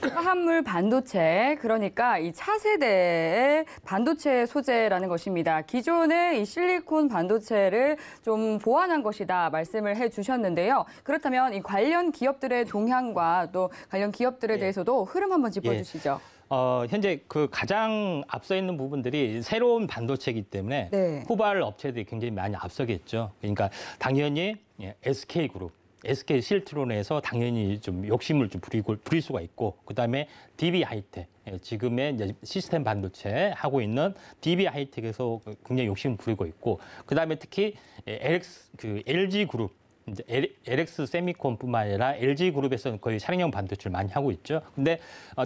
화합물 반도체, 그러니까 이 차세대의 반도체 소재라는 것입니다. 기존의 이 실리콘 반도체를 좀 보완한 것이다 말씀을 해주셨는데요. 그렇다면 이 관련 기업들의 동향과 또 관련 기업들에 대해서도 흐름 한번 짚어주시죠. 현재 가장 앞서 있는 부분들이 새로운 반도체이기 때문에 후발 업체들이 굉장히 많이 앞서겠죠. 그러니까 당연히 SK그룹. SK 실트론에서 당연히 좀 욕심을 좀 부릴 수가 있고, 그다음에 DB 하이텍, 지금의 이제 시스템 반도체 하고 있는 DB 하이텍에서 굉장히 욕심을 부리고 있고, 그다음에 특히 LG 그룹, 이제 LX 세미콘뿐만 아니라 LG 그룹에서는 거의 차량용 반도체를 많이 하고 있죠. 근데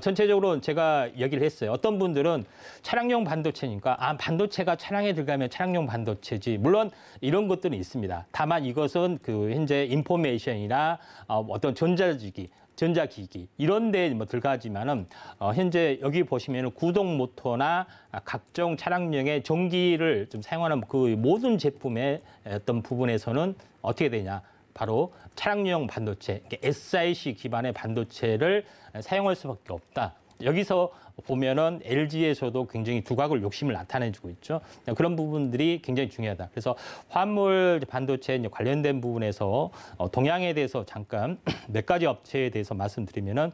전체적으로 제가 얘기를 했어요. 어떤 분들은 차량용 반도체니까 반도체가 차량에 들어가면 차량용 반도체지. 물론 이런 것들은 있습니다. 다만 이것은 현재 인포메이션이나 어떤 전자기기 이런 데 들어가지만은 현재 여기 보시면은 구동 모터나 각종 차량용의 전기를 좀 사용하는 모든 제품의 어떤 부분에서는 어떻게 되냐? 바로 차량용 반도체, SiC 기반의 반도체를 사용할 수밖에 없다. 여기서 보면은 LG에서도 굉장히 두각을 욕심을 나타내주고 있죠. 그런 부분들이 굉장히 중요하다. 그래서 화물 반도체 관련된 부분에서 동향에 대해서 잠깐 몇 가지 업체에 대해서 말씀드리면은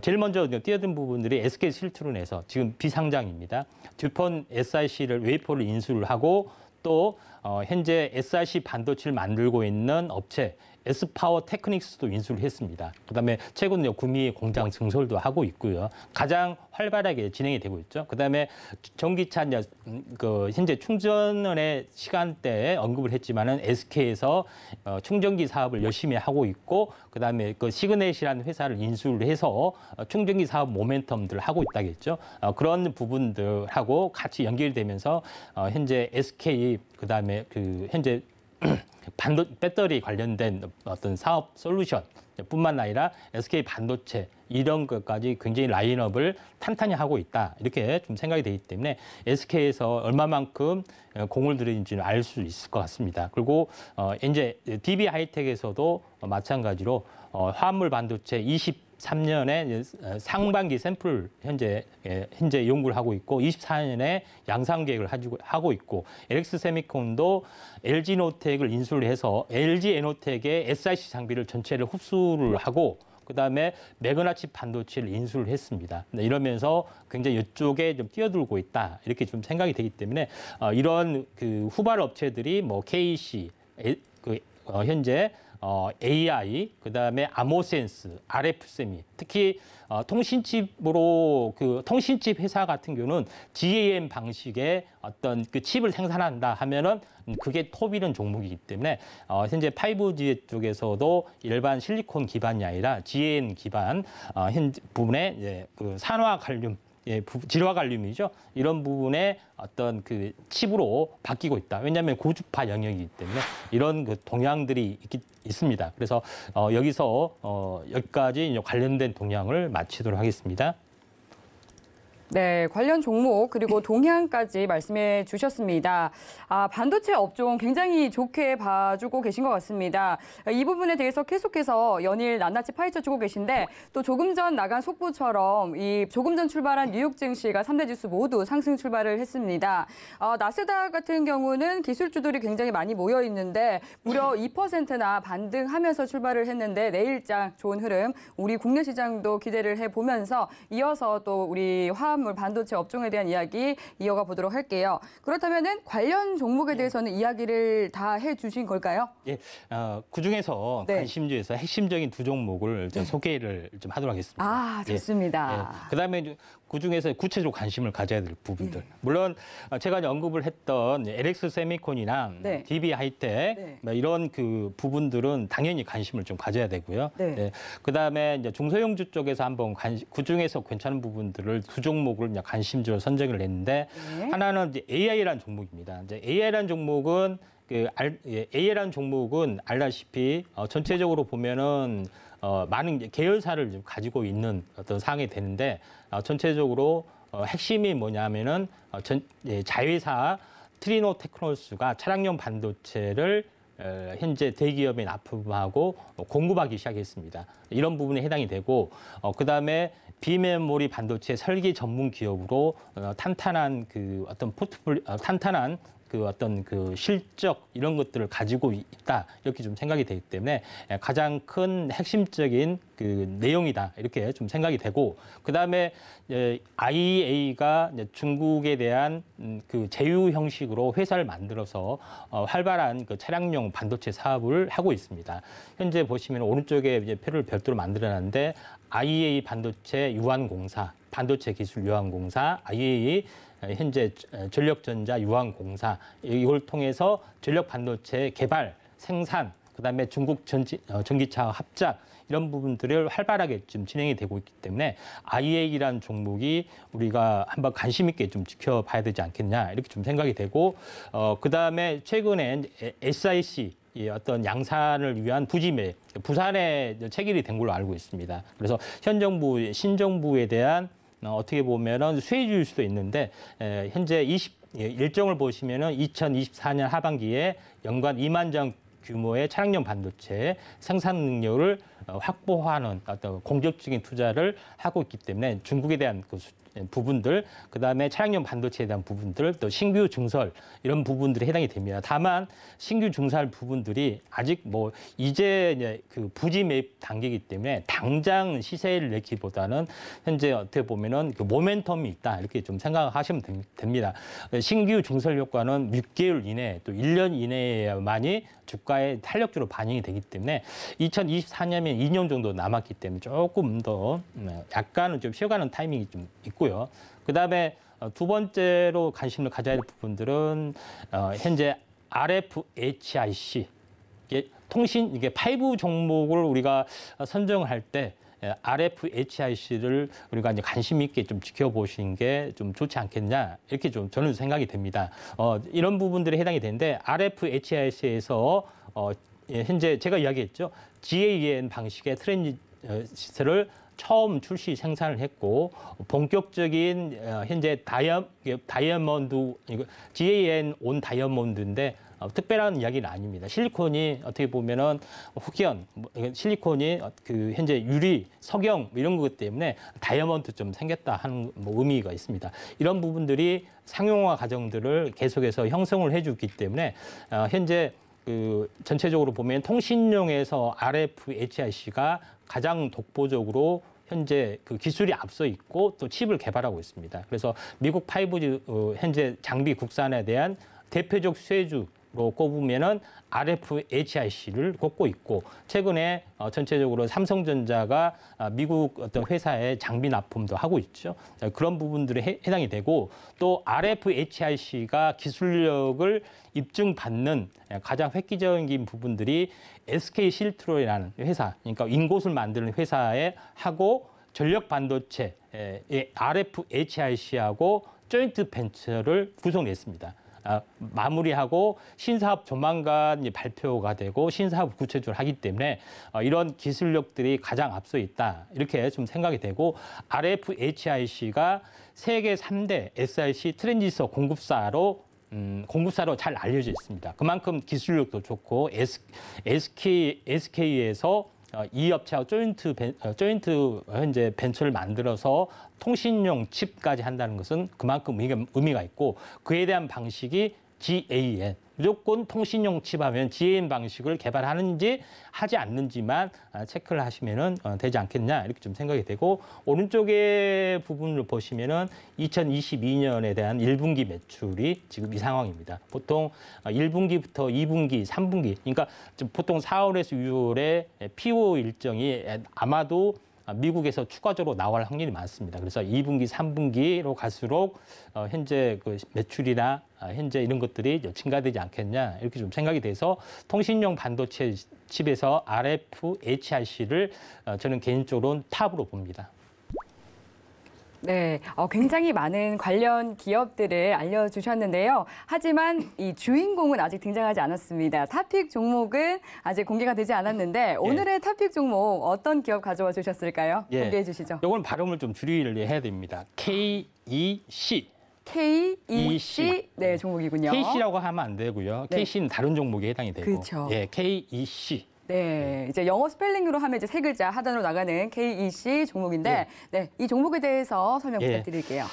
제일 먼저 뛰어든 부분들이 SK 실트론에서 지금 비상장입니다. 듀폰 SiC를 웨이퍼를 인수를 하고 또 현재 SiC 반도체를 만들고 있는 업체 S파워 테크닉스도 인수를 했습니다. 그다음에 최근 구미 공장 증설도 하고 있고요. 가장 활발하게 진행이 되고 있죠. 그다음에 전기차 현재 충전의 시간대에 언급을 했지만은 SK에서 충전기 사업을 열심히 하고 있고, 그다음에 그 시그넷이라는 회사를 인수를 해서 충전기 사업 모멘텀들을 하고 있다겠죠. 그런 부분들하고 같이 연결되면서 현재 SK 그다음에 현재 배터리 관련된 어떤 사업 솔루션 뿐만 아니라 SK 반도체 이런 것까지 굉장히 라인업을 탄탄히 하고 있다. 이렇게 좀 생각이 되기 때문에 SK에서 얼마만큼 공을 들이는지는 알 수 있을 것 같습니다. 그리고 이제 DB 하이텍에서도 마찬가지로 화물 반도체 23년에 상반기 샘플 현재 연구를 하고 있고 24년에 양산 계획을 하고 있고 LX 세미콘도 LG 노텍을 인수를 해서 LG 에노텍의 SiC 장비를 전체를 흡수를 하고 그다음에 매그나칩 반도체를 인수를 했습니다. 이러면서 굉장히 이쪽에 좀 뛰어들고 있다. 이렇게 좀 생각이 되기 때문에 이런 그 후발 업체들이 뭐 KC 현재 AI, 그다음에 아모센스, RF세미, 특히 통신칩으로 통신칩 회사 같은 경우는 GAM 방식의 어떤 그 칩을 생산한다 하면은 그게 톱이는 종목이기 때문에 현재 5G 쪽에서도 일반 실리콘 기반이 아니라 GAM 기반 현 부분에 그 산화 갈륨 질화 갈륨이죠. 이런 부분에 어떤 그 칩으로 바뀌고 있다. 왜냐하면 고주파 영역이기 때문에 이런 그 동향들이 있습니다. 그래서 여기서 여기까지 관련된 동향을 마치도록 하겠습니다. 네, 관련 종목 그리고 동향까지 말씀해 주셨습니다. 반도체 업종 굉장히 좋게 봐주고 계신 것 같습니다. 이 부분에 대해서 계속해서 연일 낱낱이 파헤쳐 주고 계신데 또 조금 전 나간 속보처럼 이 조금 전 출발한 뉴욕 증시가 3대 지수 모두 상승 출발을 했습니다. 나스닥 같은 경우는 기술주들이 굉장히 많이 모여 있는데 무려 2%나 반등하면서 출발을 했는데 내일장 좋은 흐름 우리 국내 시장도 기대를 해보면서 이어서 또 우리 화물 반도체 업종에 대한 이야기 이어가 보도록 할게요. 그렇다면은 관련 종목에 대해서는 이야기를 다 해주신 걸까요? 예, 그중에서 관심주에서 핵심적인 두 종목을 좀 소개를 좀 하도록 하겠습니다. 좋습니다. 예. 그다음에 그중에서 구체적으로 관심을 가져야 될 부분들. 물론 제가 언급을 했던 LX 세미콘이나 DB 하이텍 이런 그 부분들은 당연히 관심을 좀 가져야 되고요. 그다음에 이제 중소형주 쪽에서 한번 그중에서 괜찮은 부분들을 두 종목을 이제 관심주로 선정을 했는데 하나는 이제 AI라는 종목입니다. 이제 AI라는 종목은 AI라는 종목은 알다시피 전체적으로 보면은 많은 계열사를 좀 가지고 있는 어떤 상황이 되는데 전체적으로 핵심이 뭐냐면은 자회사 트리노 테크놀스가 차량용 반도체를 현재 대기업에 납품하고 공급하기 시작했습니다. 이런 부분에 해당이 되고 그다음에 비메모리 반도체 설계 전문 기업으로 탄탄한 그 어떤 탄탄한 그 어떤 그 실적 이런 것들을 가지고 있다 이렇게 좀 생각이 되기 때문에 가장 큰 핵심적인 그 내용이다 이렇게 좀 생각이 되고 그다음에 IEA가 중국에 대한 그 제휴 형식으로 회사를 만들어서 활발한 그 차량용 반도체 사업을 하고 있습니다. 현재 보시면 오른쪽에 이제 표를 별도로 만들어놨는데 IEA 반도체 유한공사, 반도체 기술 유한공사, IEA 현재 전력전자 유한공사 이걸 통해서 전력 반도체 개발, 생산, 그다음에 중국 전기차 합작 이런 부분들을 활발하게 지금 진행이 되고 있기 때문에 IEA라는 종목이 우리가 한번 관심 있게 좀 지켜봐야 되지 않겠냐 이렇게 좀 생각이 되고 그다음에 최근에 SiC 어떤 양산을 위한 부지매 부산에 체결이 된 걸로 알고 있습니다. 그래서 현 정부 신정부에 대한 어떻게 보면은 수혜주일 수도 있는데 현재 일정을 보시면은 2024년 하반기에 연간 2만 장 규모의 차량용 반도체 생산 능력을 확보하는 어떤 공격적인 투자를 하고 있기 때문에 중국에 대한 그 부분들, 그다음에 차량용 반도체에 대한 부분들, 또 신규 증설 이런 부분들이 해당이 됩니다. 다만 신규 증설 부분들이 아직 뭐 이제 그 부지 매입 단계이기 때문에 당장 시세를 내기보다는 현재 어떻게 보면은 그 모멘텀이 있다 이렇게 좀 생각하시면 됩니다. 신규 증설 효과는 6개월 이내 또 1년 이내에만이 주가에 탄력적으로 반영이 되기 때문에 2024년이면 2년 정도 남았기 때문에 조금 더 약간은 좀 쉬어가는 타이밍이 좀 있고요. 그다음에 두 번째로 관심을 가져야 될 부분들은 현재 RFHIC 이게 통신 이게 5 종목을 우리가 선정할 때 RFHIC를 우리가 이제 관심 있게 좀 지켜보시는 게 좀 좋지 않겠냐 이렇게 좀 저는 생각이 됩니다. 이런 부분들이 해당이 되는데 RFHIC에서 현재 제가 이야기했죠. GAN 방식의 트랜지스터를 처음 출시 생산을 했고 본격적인 현재 다이아몬드 GAN 온 다이아몬드인데 특별한 이야기는 아닙니다. 실리콘이 어떻게 보면은 흑연, 실리콘이 그 현재 유리, 석영 이런 것 때문에 다이아몬드 좀 생겼다 하는 뭐 의미가 있습니다. 이런 부분들이 상용화 과정들을 계속해서 형성을 해주기 때문에 현재 그 전체적으로 보면 통신용에서 RFHIC가 가장 독보적으로 현재 그 기술이 앞서 있고 또 칩을 개발하고 있습니다. 그래서 미국 5G 현재 장비 국산에 대한 대표적 수혜주로 꼽으면은 RFHIC를 꼽고 있고 최근에 전체적으로 삼성전자가 미국 어떤 회사에 장비 납품도 하고 있죠. 그런 부분들에 해당이 되고 또 RFHIC가 기술력을 입증받는 가장 획기적인 부분들이 SK 실트론이라는 회사, 그러니까 인곳을 만드는 회사에 하고 전력 반도체 RFHIC하고 조인트 벤처를 구성했습니다. 마무리하고 신사업 조만간 발표가 되고 신사업 구체적으로 하기 때문에 이런 기술력들이 가장 앞서 있다. 이렇게 좀 생각이 되고 RFHIC가 세계 3대 SiC 트랜지스터 공급사로 잘 알려져 있습니다. 그만큼 기술력도 좋고 SK에서 이 업체와 조인트 현재 벤처를 만들어서 통신용 칩까지 한다는 것은 그만큼 의미가 있고 그에 대한 방식이 GAN. 무조건 통신용 칩하면 GAN 방식을 개발하는지 하지 않는지만 체크를 하시면은 되지 않겠냐 이렇게 좀 생각이 되고 오른쪽의 부분을 보시면은 2022년에 대한 1분기 매출이 지금 이 상황입니다. 보통 1분기부터 2분기, 3분기 그러니까 보통 4월에서 6월에 PO 일정이 아마도 미국에서 추가적으로 나올 확률이 많습니다. 그래서 2분기, 3분기로 갈수록 현재 그 매출이나 현재 이런 것들이 증가되지 않겠냐 이렇게 좀 생각이 돼서 통신용 반도체 칩에서 RFHIC를 저는 개인적으로는 탑으로 봅니다. 네, 굉장히 많은 관련 기업들을 알려주셨는데요. 하지만 이 주인공은 아직 등장하지 않았습니다. 탑픽 종목은 아직 공개가 되지 않았는데 오늘의 탑픽 종목 어떤 기업 가져와 주셨을까요? 공개해 주시죠. 이건 발음을 좀 주의를 해야 됩니다. KEC. KEC 네, 종목이군요. KC라고 하면 안 되고요. 네. KC는 다른 종목에 해당이 되고. 그렇죠. 예, KEC. 네, 이제 영어 스펠링으로 하면 이제 세 글자 하단으로 나가는 KEC 종목인데, 네, 이 종목에 대해서 설명 부탁드릴게요.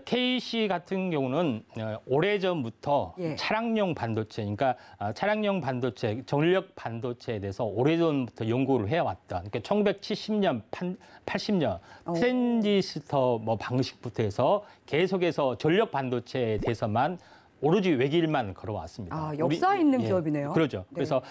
KEC 같은 경우는 오래전부터 차량용 반도체, 그러니까 차량용 반도체, 전력 반도체에 대해서 오래전부터 연구를 해왔다. 그러니까 1970년, 80년 트랜지스터 뭐 방식부터 해서 계속해서 전력 반도체에 대해서만 오로지 외길만 걸어왔습니다. 역사 있는 기업이네요. 그렇죠. 네. 그래서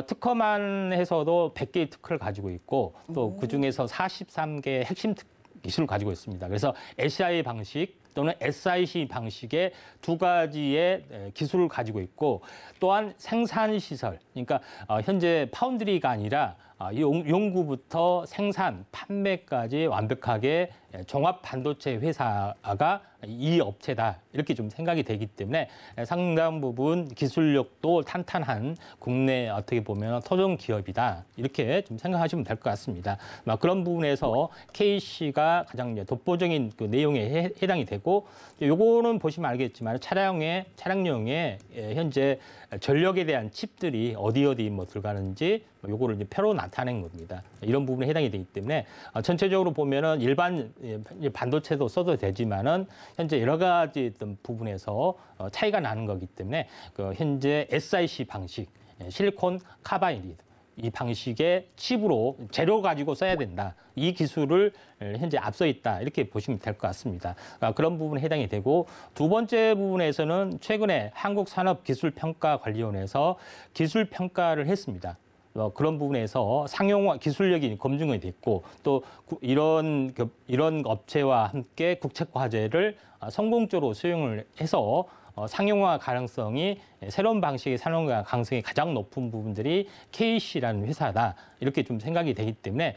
특허만 해서도 100개의 특허를 가지고 있고 또 그중에서 43개의 핵심 기술을 가지고 있습니다. 그래서 SI 방식 또는 SIC 방식의 두 가지의 기술을 가지고 있고 또한 생산시설, 그러니까 현재 파운드리가 아니라 연구부터 생산, 판매까지 완벽하게 종합 반도체 회사가 이 업체다 이렇게 좀 생각이 되기 때문에 상당 부분 기술력도 탄탄한 국내 어떻게 보면 토종 기업이다 이렇게 좀 생각하시면 될 것 같습니다. 그런 부분에서 KC가 가장 독보적인 그 내용에 해당이 되고 되고 요거는 보시면 알겠지만 차량용에 현재 전력에 대한 칩들이 어디 뭐 들어가는지 요거를 이제 표로 나타낸 겁니다. 이런 부분에 해당이 되기 때문에 전체적으로 보면은 일반 반도체도 써도 되지만은 현재 여러 가지 어떤 부분에서 차이가 나는 거기 때문에 그 현재 SiC 방식, 실리콘 카바이드 이 방식의 칩으로 재료 가지고 써야 된다. 이 기술을 현재 앞서 있다. 이렇게 보시면 될 것 같습니다. 그런 부분에 해당이 되고 두 번째 부분에서는 최근에 한국산업기술평가관리원에서 기술 평가를 했습니다. 그런 부분에서 상용화 기술력이 검증이 됐고 또 이런 업체와 함께 국책 과제를 성공적으로 수용을 해서 상용화 가능성이 새로운 방식의 상용화 가능성이 가장 높은 부분들이 KC라는 회사다 이렇게 좀 생각이 되기 때문에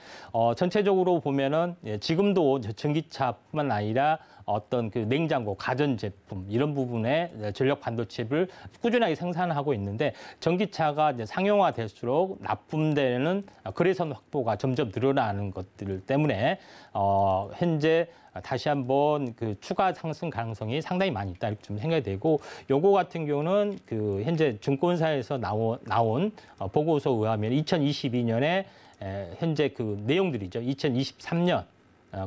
전체적으로 보면은 지금도 전기차뿐만 아니라 어떤 그 냉장고, 가전제품 이런 부분에 전력 반도체를 꾸준하게 생산하고 있는데 전기차가 이제 상용화될수록 납품되는 거래선 확보가 점점 늘어나는 것들 때문에 현재 다시 한번 그 추가 상승 가능성이 상당히 많이 있다 이렇게 좀 생각이 되고 요거 같은 경우는 그 현재 증권사에서 나온 보고서에 의하면 2022년에 현재 그 내용들이죠. 2023년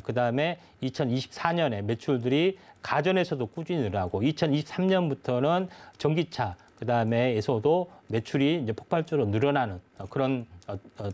그다음에 2024년에 매출들이 가전에서도 꾸준히 늘어나고 2023년부터는 전기차 그다음에에서도 매출이 이제 폭발적으로 늘어나는 그런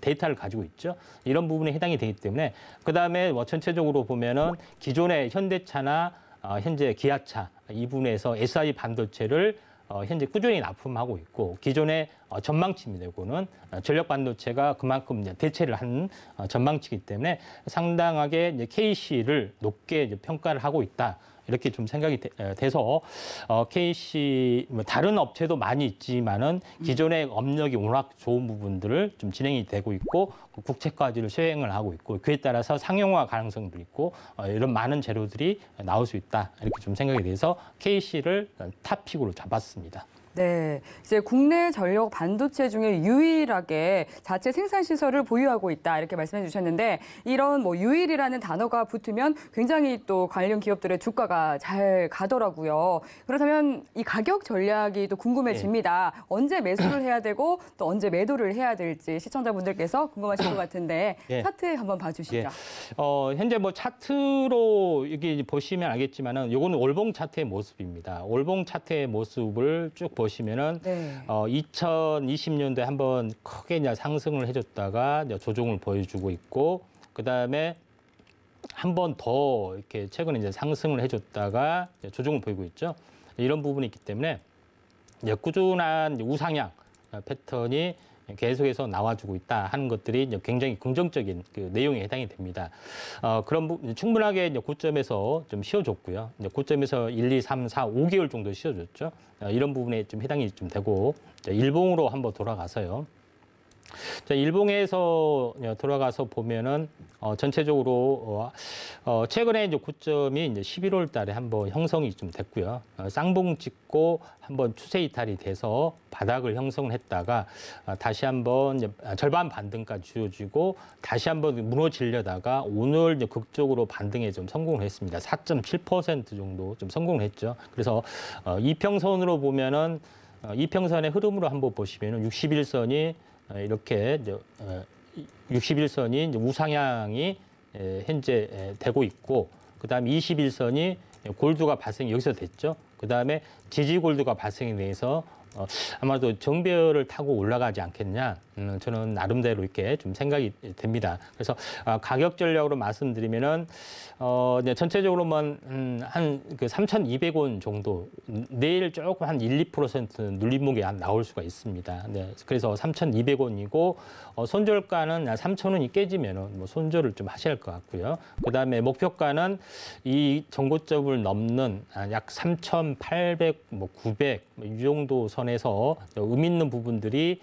데이터를 가지고 있죠. 이런 부분에 해당이 되기 때문에 그다음에 뭐 전체적으로 보면은 기존의 현대차나 현재 기아차 이 부분에서 SI 반도체를 현재 꾸준히 납품하고 있고 기존의 전망치입니다. 이거는 전력 반도체가 그만큼 이제 대체를 한 전망치이기 때문에 상당하게 이제 KC를 높게 이제 평가를 하고 있다. 이렇게 좀 생각이 돼서 KC 다른 업체도 많이 있지만은 기존의 업력이 워낙 좋은 부분들을 좀 진행이 되고 있고 국책과제를 수행을 하고 있고 그에 따라서 상용화 가능성도 있고 이런 많은 재료들이 나올 수 있다 이렇게 좀 생각이 돼서 KC를 탑픽으로 잡았습니다. 네, 이제 국내 전력 반도체 중에 유일하게 자체 생산 시설을 보유하고 있다 이렇게 말씀해 주셨는데 이런 뭐 유일이라는 단어가 붙으면 굉장히 또 관련 기업들의 주가가 잘 가더라고요. 그렇다면 이 가격 전략이 또 궁금해집니다. 네. 언제 매수를 해야 되고 또 언제 매도를 해야 될지 시청자분들께서 궁금하실 것 같은데 네. 차트 한번 봐주시죠. 네. 현재 뭐 차트로 여기 보시면 알겠지만은 요거는 월봉 차트의 모습입니다. 월봉 차트의 모습을 쭉 보시면은 네. 2020년도에 한번 크게 이제 상승을 해줬다가 이제 조정을 보여주고 있고 그 다음에 한 번 더 이렇게 최근에 이제 상승을 해줬다가 이제 조정을 보이고 있죠. 이런 부분이 있기 때문에 이제 꾸준한 이제 우상향 패턴이 계속해서 나와주고 있다 하는 것들이 이제 굉장히 긍정적인 그 내용에 해당이 됩니다. 그런 부분 충분하게 이제 고점에서 좀 쉬어줬고요. 이제 고점에서 1, 2, 3, 4, 5개월 정도 쉬어줬죠. 이런 부분에 좀 해당이 좀 되고 일봉으로 한번 돌아가서요. 자, 일봉에서 돌아가서 보면은 전체적으로 최근에 이제 고점이 이제 11월 달에 한번 형성이 좀 됐고요. 쌍봉 찍고 한번 추세 이탈이 돼서 바닥을 형성을 했다가 다시 한번 이제 절반 반등까지 주어지고 다시 한번 무너지려다가 오늘 이제 극적으로 반등에 좀 성공을 했습니다. 4.7% 정도 좀 성공을 했죠. 그래서 이평선으로 보면은 이평선의 흐름으로 한번 보시면은 61선이 이렇게 61선이 이제 우상향이 현재 되고 있고 그다음에 21선이 골드가 발생이 여기서 됐죠. 그다음에 지지 골드가 발생이 돼서 아마도 정배열을 타고 올라가지 않겠냐. 저는 나름대로 이렇게 좀 생각이 됩니다. 그래서 가격 전략으로 말씀드리면은 이제 전체적으로만 한 그 3,200원 정도 내일 조금 한 1, 2% 눌림목이 나올 수가 있습니다. 네, 그래서 3,200원이고 손절가는 3,000원이 깨지면은 뭐 손절을 좀 하셔야 할 것 같고요. 그다음에 목표가는 이 정고점을 넘는 약 3,800, 뭐 900 이 정도 선에서 의미 있는 부분들이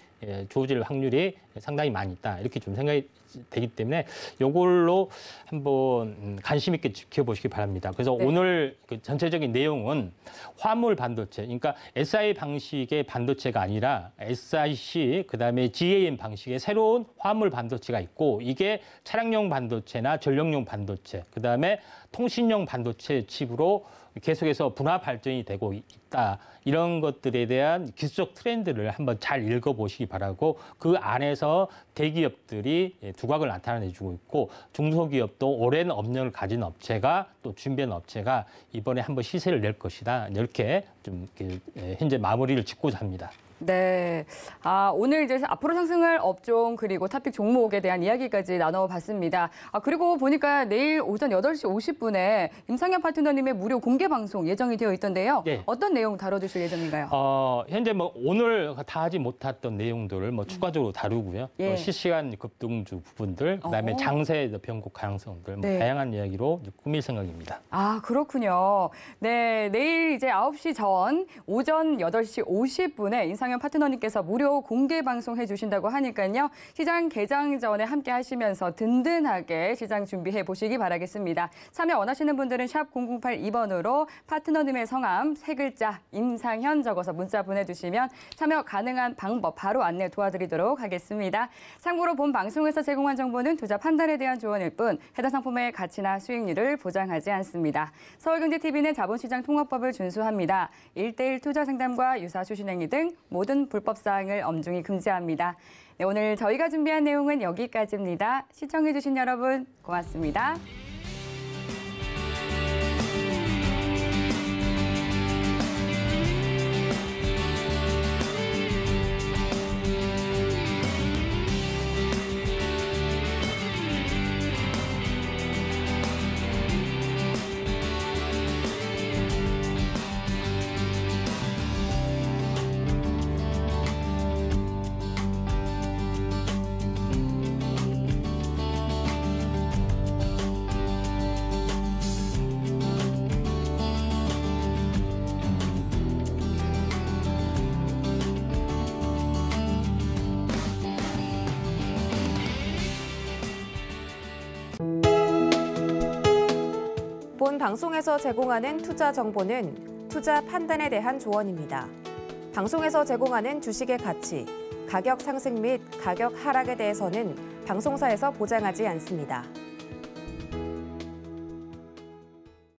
주어질 확률이 상당히 많이 있다. 이렇게 좀 생각이 되기 때문에 이걸로 한번 관심 있게 지켜보시기 바랍니다. 그래서 네. 오늘 그 전체적인 내용은 화물 반도체, 그러니까 SI 방식의 반도체가 아니라 SiC, 그다음에 GAM 방식의 새로운 화물 반도체가 있고 이게 차량용 반도체나 전력용 반도체, 그다음에 통신용 반도체 칩으로 계속해서 분화 발전이 되고 있다. 이런 것들에 대한 기술적 트렌드를 한번 잘 읽어보시기 바라고 그 안에서 대기업들이 두각을 나타내주고 있고 중소기업도 오랜 업력을 가진 업체가 또 준비한 업체가 이번에 한번 시세를 낼 것이다. 이렇게 좀 현재 마무리를 짓고자 합니다. 네. 오늘 이제 앞으로 상승할 업종 그리고 탑픽 종목에 대한 이야기까지 나눠봤습니다. 그리고 보니까 내일 오전 8시 50분에 임상현 파트너님의 무료 공개 방송 예정이 되어 있던데요. 네. 어떤 내용 다뤄주실 예정인가요? 현재 오늘 다 하지 못했던 내용들을 추가적으로 다루고요. 예. 실시간 급등주 부분들, 그다음에 장세 변곡 가능성들 네. 다양한 이야기로 꾸밀 생각입니다. 그렇군요. 네, 내일 이제 9시 전 오전 8시 50분에 임상현 파트너님께서 무료 공개 방송해 주신다고 하니까요. 시장 개장 전에 함께 하시면서 든든하게 시장 준비해 보시기 바라겠습니다. 참여 원하시는 분들은 샵 0082번으로 파트너님의 성함 3글자 임상현 적어서 문자 보내주시면 참여 가능한 방법 바로 안내 도와드리도록 하겠습니다. 참고로 본 방송에서 제공한 정보는 투자 판단에 대한 조언일 뿐 해당 상품의 가치나 수익률을 보장하지 않습니다. 서울경제TV는 자본시장 통합법을 준수합니다. 1:1 투자 상담과 유사 수신행위 등 모든 불법 사항을 엄중히 금지합니다. 네, 오늘 저희가 준비한 내용은 여기까지입니다. 시청해주신 여러분 고맙습니다. 본 방송에서 제공하는 투자 정보는 투자 판단에 대한 조언입니다. 방송에서 제공하는 주식의 가치, 가격 상승 및 가격 하락에 대해서는 방송사에서 보장하지 않습니다.